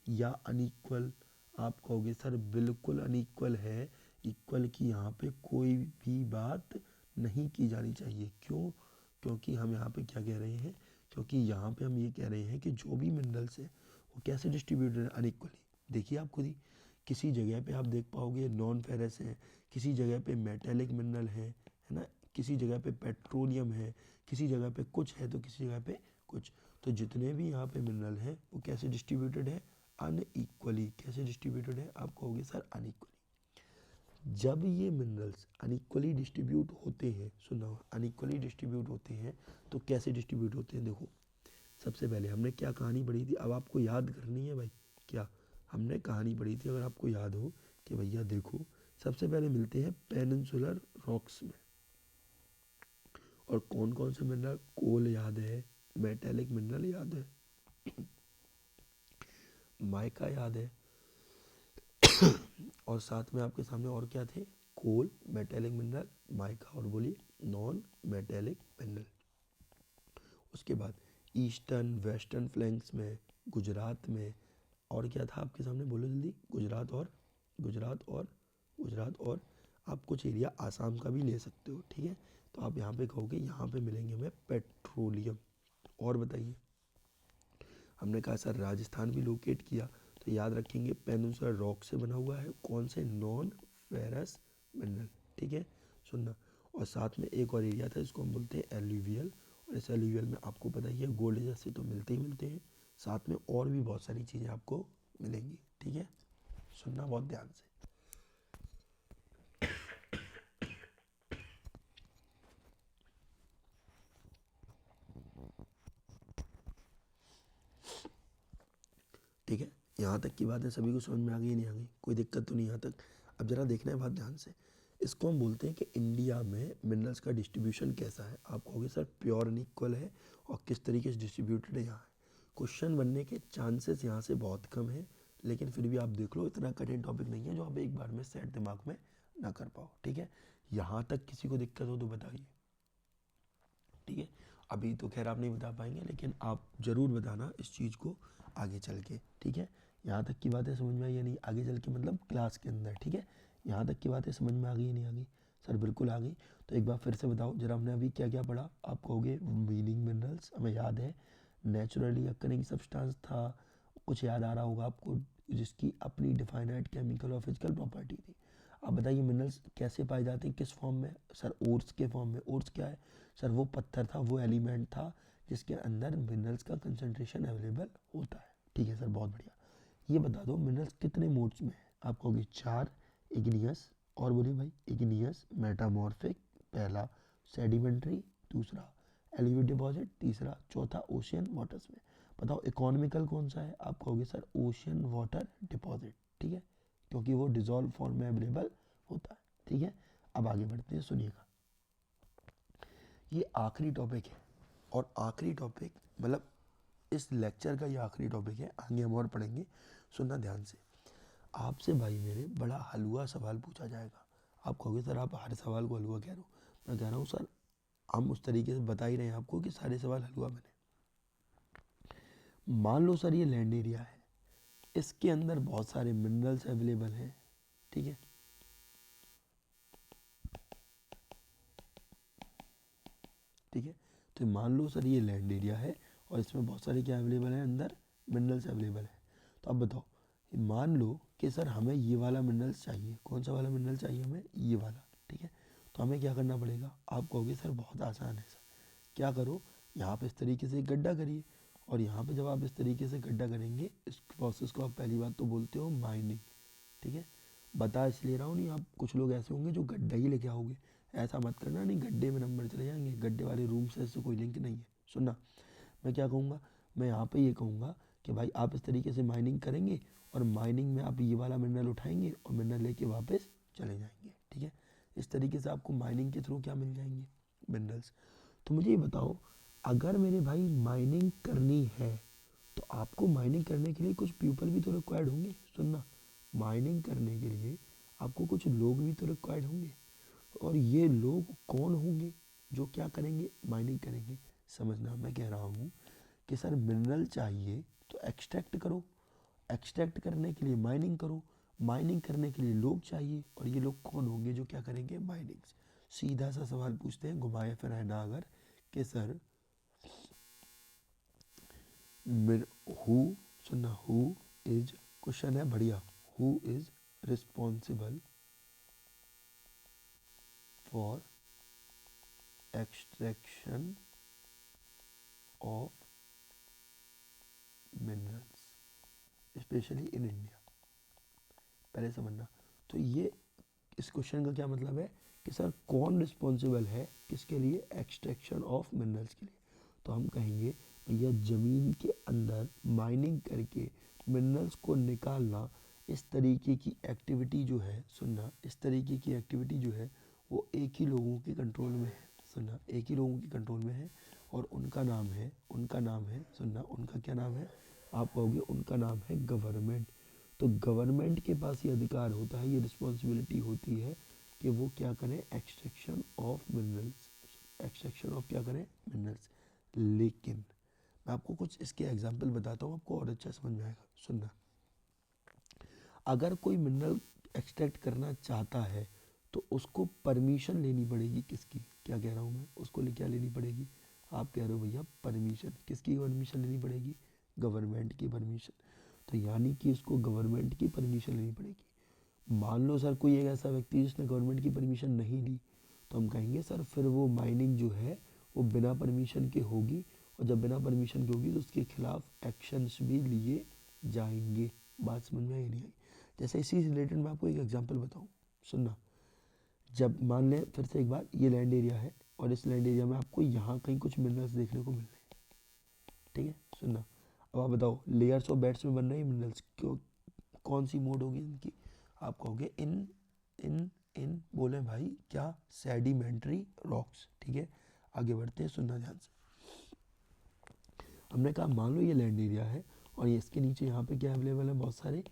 या अनइक्वल? आप कहोगे सर बिल्कुल अनइक्वल है, इक्वल की यहाँ पे कोई भी बात नहीं की जानी चाहिए। क्यों? क्योंकि हम यहाँ पे क्या कह रहे हैं, क्योंकि यहाँ पे हम ये कह रहे हैं कि जो भी मिनरल्स है वो कैसे डिस्ट्रीब्यूटेड है? अनइक्वली। देखिए आप खुद ही, किसी जगह पे आप देख पाओगे नॉन फेरस है, किसी जगह पे मेटेलिक मिनरल है ना, किसी जगह पे पेट्रोलियम है, किसी जगह पे कुछ है तो किसी जगह पे कुछ। तो जितने भी यहाँ पे मिनरल हैं वो कैसे डिस्ट्रीब्यूटेड है? अनइक्वली। कैसे डिस्ट्रीब्यूटेड है? आप कहोगे सर अनइक्वली। जब ये मिनरल्स अनइक्वली डिस्ट्रीब्यूट होते हैं, सुना, अनइक्वली डिस्ट्रीब्यूट होते हैं तो कैसे डिस्ट्रीब्यूट होते हैं? देखो, सबसे पहले हमने क्या कहानी पढ़ी थी, अब आपको याद करनी है भाई। क्या हमने कहानी पढ़ी थी, अगर आपको याद हो कि भैया देखो, सबसे पहले मिलते हैं पेनिनसुलर रॉक्स में। और कौन कौन से मिनरल? कोल याद है, मेटेलिक मिनरल याद है, माइका याद है, और साथ में आपके सामने और क्या थे? कोल, मेटेलिक मिनरल, माइका, और बोलिए नॉन मेटेलिक मिनरल। उसके बाद ईस्टर्न वेस्टर्न फ्लैंक्स में, गुजरात में, और क्या था आपके सामने? बोलो जल्दी। गुजरात और आप कुछ एरिया आसाम का भी ले सकते हो, ठीक है। तो आप यहाँ पे कहोगे यहाँ पे मिलेंगे हमें पेट्रोलियम। और बताइए, हमने कहा सर राजस्थान भी लोकेट किया, तो याद रखेंगे पेनिनसुलर रॉक से बना हुआ है, कौन से? नॉन फेरस मिनरल, ठीक है। सुनना, और साथ में एक और एरिया था इसको हम बोलते हैं एल्यूवियल, और इस एल्यूवियल में आपको पता ही है गोल्ड जैसे तो मिलते ही मिलते हैं, साथ में और भी बहुत सारी चीज़ें आपको मिलेंगी, ठीक है। सुनना बहुत ध्यान से। ठीक है, यहाँ तक की बात है, सभी को समझ में आ गई नहीं आ गई? कोई दिक्कत तो नहीं यहाँ तक? अब ज़रा देखना है बात ध्यान से। इसको हम बोलते हैं कि इंडिया में मिनरल्स का डिस्ट्रीब्यूशन कैसा है? आप कहोगे सर प्योर अनइक्वल है, और किस तरीके से डिस्ट्रीब्यूटेड है यहाँ है। क्वेश्चन बनने के चांसेस यहाँ से बहुत कम है, लेकिन फिर भी आप देख लो, इतना कठिन टॉपिक नहीं है जो आप एक बार में सेट दिमाग में ना कर पाओ, ठीक है। यहाँ तक किसी को दिक्कत हो तो बताइए। ठीक है। अभी तो खैर आप नहीं बता पाएंगे, लेकिन आप ज़रूर बताना इस चीज़ को आगे चल के, ठीक है। यहाँ तक की बातें समझ में आई या नहीं? आगे चल के मतलब क्लास के अंदर, ठीक है। यहाँ तक की बातें समझ में आ गई या नहीं आ गई? सर बिल्कुल आ गई। तो एक बार फिर से बताओ जरा, हमने अभी क्या क्या पढ़ा? आप कहोगे मीनिंग मिनरल्स हमें याद है, नेचुरली अकरिंग सब्सटेंस था, कुछ याद आ रहा होगा आपको, जिसकी अपनी डिफाइनाइट केमिकल और फिजिकल प्रॉपर्टी थी। अब बताइए मिनरल्स कैसे पाए जाते हैं, किस फॉर्म में? सर ओर्स के फॉर्म में। ओर्स क्या है? सर वो पत्थर था, वो एलिमेंट था जिसके अंदर मिनरल्स का कंसंट्रेशन अवेलेबल होता है, ठीक है सर, बहुत बढ़िया। ये बता दो मिनरल्स कितने मोड्स में है? आप कहोगे 4, इग्नियस, और बोलिए भाई, इग्नियस, मेटामॉर्फिक पहला, सेडिमेंट्री दूसरा, एलिवेट डिपॉजिट तीसरा, चौथा ओशियन वाटर्स में। बताओ इकोनॉमिकल कौन सा है? आप कहोगे सर ओशियन वाटर डिपॉजिट, ठीक है, क्योंकि वो डिजॉल्व फॉर्म में अवेलेबल होता है, ठीक है। अब आगे बढ़ते हैं, सुनिएगा, ये आखिरी टॉपिक है, और आखिरी टॉपिक मतलब इस लेक्चर का ये आखिरी टॉपिक है, आगे हम और पढ़ेंगे, सुनना ध्यान से। आपसे भाई मेरे बड़ा हलवा सवाल पूछा जाएगा। आप कहोगे सर आप हर सवाल को हलवा कह रहे हो। मैं कह रहा हूँ सर हम उस तरीके से बता ही रहे हैं आपको कि सारे सवाल हलवा बने। मान लो सर ये लैंड एरिया है, इसके अंदर बहुत सारे मिनरल्स अवेलेबल हैं, ठीक है। ठीक है, तो मान लो सर ये लैंड एरिया है और इसमें बहुत सारे क्या अवेलेबल हैं, अंदर मिनरल्स अवेलेबल है। तो अब बताओ, मान लो कि सर हमें ये वाला मिनरल्स चाहिए, कौन सा वाला मिनरल चाहिए हमें? ये वाला, ठीक है। तो हमें क्या करना पड़ेगा? आप कहोगे सर बहुत आसान है सर, क्या करो, यहाँ पे इस तरीके से एक गड्ढा करिए, और यहाँ पे जब आप इस तरीके से गड्ढा करेंगे, इस प्रोसेस को आप पहली बात तो बोलते हो माइनिंग, ठीक है। बता इसलिए रहा हूँ, नहीं आप कुछ लोग ऐसे होंगे जो गड्ढा ही लेके आओगे, ऐसा मत करना, नहीं गड्ढे में नंबर चले जाएंगे, गड्ढे वाले रूम से इससे कोई लिंक नहीं है। सुनना, मैं क्या कहूँगा, मैं यहाँ पे ये कहूँगा कि भाई आप इस तरीके से माइनिंग करेंगे, और माइनिंग में आप ये वाला मिनरल उठाएंगे और मिनरल लेके वापस चले जाएंगे, ठीक है। इस तरीके से आपको माइनिंग के थ्रू क्या मिल जाएंगे? मिनरल्स। तो मुझे ये बताओ, अगर मेरे भाई माइनिंग करनी है तो आपको माइनिंग करने के लिए कुछ पीपल भी तो रिक्वायर्ड होंगे। सुनना, माइनिंग करने के लिए आपको कुछ लोग भी तो रिक्वायर्ड होंगे, और ये लोग कौन होंगे जो क्या करेंगे? माइनिंग करेंगे। समझना, मैं कह रहा हूँ कि सर मिनरल चाहिए तो एक्सट्रैक्ट करो, एक्सट्रैक्ट करने के लिए माइनिंग करो, माइनिंग करने के लिए लोग चाहिए, और ये लोग कौन होंगे जो क्या करेंगे? माइनिंग। सीधा सा सवाल पूछते हैं घुमाए फिराए ना अगर, कि सर हु, सुनना, हु इज, क्वेश्चन है बढ़िया, who is responsible for extraction of minerals specially in India? पहले समझना, तो ये इस क्वेश्चन का क्या मतलब है कि सर कौन रिस्पॉन्सिबल है किसके लिए? एक्सट्रैक्शन ऑफ मिनरल्स के लिए। तो हम कहेंगे भैया ज़मीन के अंदर माइनिंग करके मिनरल्स को निकालना, इस तरीके की एक्टिविटी जो है, सुनना, इस तरीके की एक्टिविटी जो है वो एक ही लोगों के कंट्रोल में है। सुनना, एक ही लोगों के कंट्रोल में है, और उनका नाम है, सुनना, उनका क्या नाम है? आप कहोगे उनका नाम है गवर्नमेंट। तो गवर्नमेंट के पास ये अधिकार होता है, ये रिस्पॉन्सिबिलिटी होती है कि वो क्या करें? Extraction of minerals, extraction of क्या करें? मिनरल्स। लेकिन मैं आपको कुछ इसके एग्जांपल बताता हूँ, आपको और अच्छा समझ में आएगा। सुनना, अगर कोई मिनरल एक्सट्रैक्ट करना चाहता है तो उसको परमिशन लेनी पड़ेगी, किसकी? क्या कह रहा हूँ मैं? उसको क्या लेनी पड़ेगी? आप कह रहे हो भैया परमिशन, किसकी परमिशन लेनी पड़ेगी? गवर्नमेंट की परमिशन। तो यानी कि उसको गवर्नमेंट की परमिशन लेनी पड़ेगी। मान लो सर कोई एक ऐसा व्यक्ति जिसने गवर्नमेंट की परमिशन नहीं ली, तो हम कहेंगे सर फिर वो माइनिंग जो है वो बिना परमिशन के होगी, और जब बिना परमिशन की होगी तो उसके खिलाफ एक्शंस भी लिए जाएंगे। बात समझ में आई नहीं आई? जैसे इसी से रिलेटेड मैं आपको एक एग्जांपल बताऊं, सुनना, जब मान लें फिर से एक बार, ये लैंड एरिया है, और इस लैंड एरिया में आपको यहाँ कहीं कुछ मिनरल्स देखने को मिल रहे हैं, ठीक है। सुनना, अब आप बताओ लेयर्स ऑफ बेड्स में बन रहे हैं मिनरल्स, क्यों, कौन सी मोड होगी इनकी? आप कहोगे इन इन इन बोले भाई क्या? सेडिमेंट्री रॉक्स, ठीक है। आगे बढ़ते हैं, सुनना ध्यान से। हमने कहा मान लो ये लैंड एरिया है, और ये इसके नीचे यहाँ पे क्या अवेलेबल है? बहुत सारे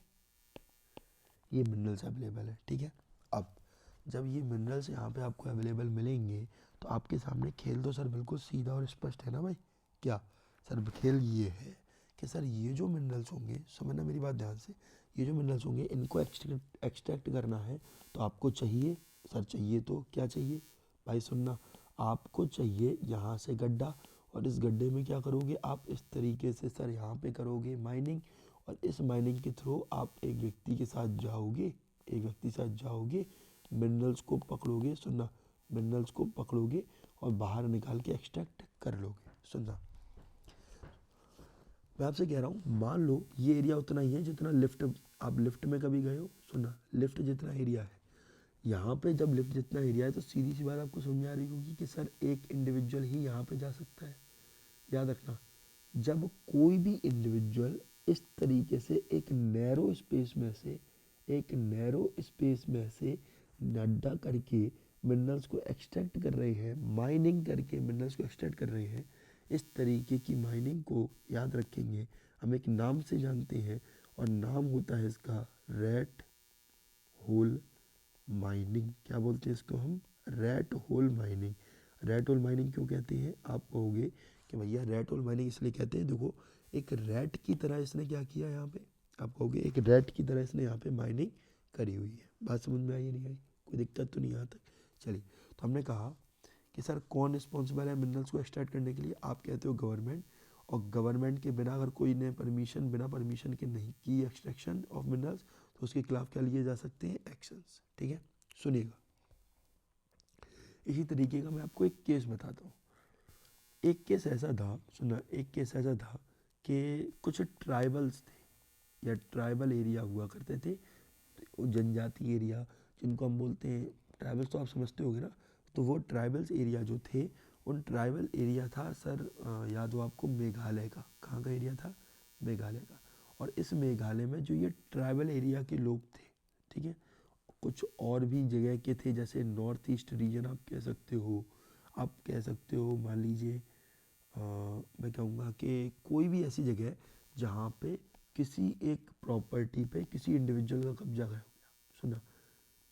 ये मिनरल्स अवेलेबल है, ठीक है। अब जब ये मिनरल्स यहाँ पे आपको अवेलेबल मिलेंगे तो आपके सामने खेल तो सर बिल्कुल सीधा और स्पष्ट है ना भाई। क्या सर खेल ये है कि सर ये जो मिनरल्स होंगे, समझना मेरी बात ध्यान से, ये जो मिनरल्स होंगे इनको एक्सट्रैक्ट करना है तो आपको चाहिए, सर चाहिए तो क्या चाहिए भाई सुनना, आपको चाहिए यहाँ से गड्ढा, और इस गड्ढे में क्या करोगे आप, इस तरीके से सर यहाँ पे करोगे माइनिंग, और इस माइनिंग के थ्रू आप एक व्यक्ति के साथ जाओगे, एक व्यक्ति साथ जाओगे, मिनरल्स को पकड़ोगे, सुनना, मिनरल्स को पकड़ोगे और बाहर निकाल के एक्सट्रैक्ट कर लोगे। सुनना, मैं आपसे कह रहा हूँ, मान लो ये एरिया उतना ही है जितना लिफ्ट, आप लिफ्ट में कभी गए हो, सुनना, लिफ्ट जितना एरिया है, यहाँ पे जब लिफ्ट जितना एरिया है तो सीधी सी बात आपको समझ आ रही होगी कि सर एक इंडिविजुअल ही यहाँ पे जा सकता है। याद रखना, जब कोई भी इंडिविजुअल इस तरीके से एक नैरो स्पेस में से, एक नैरो स्पेस में से गड्ढा करके मिनरल्स को एक्सट्रैक्ट कर रहे हैं, माइनिंग करके मिनरल्स को एक्सट्रैक्ट कर रहे हैं, इस तरीके की माइनिंग को याद रखेंगे हम एक नाम से जानते हैं, और नाम होता है इसका रैट होल माइनिंग। क्या बोलते हैं इसको हम, rat hole mining. Rat hole mining क्यों कहते हैं, आप कहोगे कि भैया रैट होल माइनिंग इसलिए कहते हैं, देखो एक रैट की तरह इसने क्या किया यहाँ पे, आप कहोगे एक रैट की तरह इसने यहाँ पे माइनिंग करी हुई है। बात समझ में आई या नहीं आई, कोई दिक्कत तो नहीं यहाँ तक। चलिए, तो हमने कहा कि सर कौन रिस्पॉन्सिबल है मिनरल्स को एक्सट्रैक्ट करने के लिए, आप कहते हो गवर्नमेंट, और गवर्नमेंट के बिना अगर कोई ने परमिशन, बिना परमिशन के नहीं की एक्सट्रैक्शन ऑफ मिनरल्स तो उसके खिलाफ क्या लिए जा सकते हैं, एक्शंस। ठीक है, सुनिएगा, इसी तरीके का मैं आपको एक केस बताता हूँ। एक केस ऐसा था, सुना, एक केस ऐसा था कि कुछ ट्राइबल्स थे या ट्राइबल एरिया हुआ करते थे, तो जनजाति एरिया जिनको हम बोलते हैं, ट्राइबल्स तो आप समझते होगे ना, तो वो ट्राइबल्स एरिया जो थे, उन ट्राइबल एरिया था सर, याद हो आपको मेघालय का, कहाँ का एरिया था, मेघालय का। और इस मेघालय में जो ये ट्राइबल एरिया के लोग थे, ठीक है, कुछ और भी जगह के थे, जैसे नॉर्थ ईस्ट रीजन आप कह सकते हो, आप कह सकते हो, मान लीजिए मैं कहूँगा कि कोई भी ऐसी जगह जहाँ पे किसी एक प्रॉपर्टी पे किसी इंडिविजुअल का कब्जा हो गया, सुना,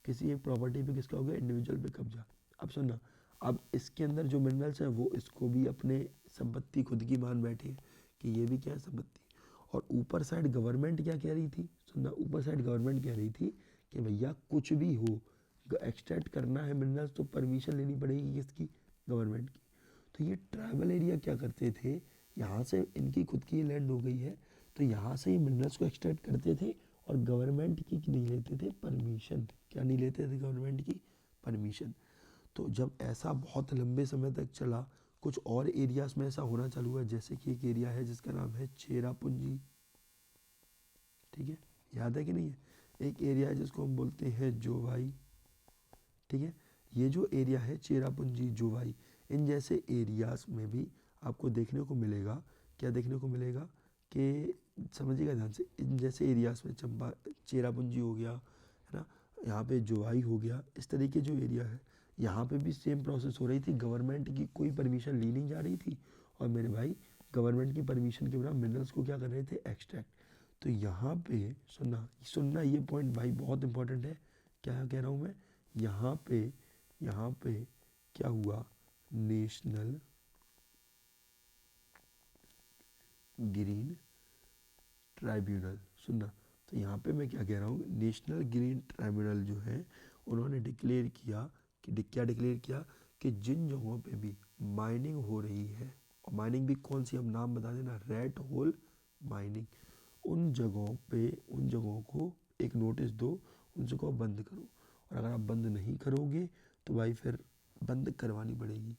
किसी एक प्रॉपर्टी पे किसका हो गया, इंडिविजुअल पे कब्जा। अब सुनना, अब इसके अंदर जो मिनरल्स हैं वो इसको भी अपने संपत्ति खुद की मान बैठे हैं कि ये भी क्या है, संपत्ति। और ऊपर साइड गवर्नमेंट क्या कह रही थी, सुनना, ऊपर साइड गवर्नमेंट कह रही थी कि भैया कुछ भी हो, एक्सट्रैक्ट करना है मिनरल्स तो परमिशन लेनी पड़ेगी किसकी, गवर्नमेंट की। तो ये ट्राइबल एरिया क्या करते थे, यहाँ से इनकी खुद की लैंड हो गई है तो यहाँ से ये मिनरल्स को एक्सट्रैक्ट करते थे, और गवर्नमेंट की नहीं लेते थे परमिशन। क्या नहीं लेते थे, गवर्नमेंट की परमिशन। तो जब ऐसा बहुत लंबे समय तक चला, कुछ और एरियाज में ऐसा होना चालू हुआ, जैसे कि एक एरिया है जिसका नाम है चेरापूंजी, ठीक है, याद है कि नहीं है, एक एरिया है जिसको हम बोलते हैं जोवाई, ठीक है, ये जो एरिया है चेरापूंजी, जोवाई, इन जैसे एरियाज में भी आपको देखने को मिलेगा, क्या देखने को मिलेगा कि, समझिएगा ध्यान से, इन जैसे एरियाज में चंपा, चेरापूंजी हो गया है ना, यहाँ पे जोवाई हो गया, इस तरीके जो एरिया है, यहाँ पे भी सेम प्रोसेस हो रही थी, गवर्नमेंट की कोई परमिशन ली नहीं जा रही थी, और मेरे भाई गवर्नमेंट की परमिशन के बिना मिनरल्स को क्या कर रहे थे, एक्सट्रैक्ट। तो यहाँ पे सुनना, सुनना, ये पॉइंट भाई बहुत इंपॉर्टेंट है, क्या कह रहा हूँ मैं, यहाँ पे क्या हुआ, नेशनल ग्रीन ट्राइब्यूनल, सुनना, तो यहाँ पे मैं क्या कह रहा हूँ, नेशनल ग्रीन ट्राइब्यूनल जो है उन्होंने डिक्लेयर किया कि, क्या डिक्लेयर किया कि जिन जगहों पे भी माइनिंग हो रही है, और माइनिंग भी कौन सी, हम नाम बता देना, रैट होल माइनिंग, उन जगहों पे, उन जगहों को एक नोटिस दो, उन जगहों को बंद करो, और अगर आप बंद नहीं करोगे तो भाई फिर बंद करवानी पड़ेगी।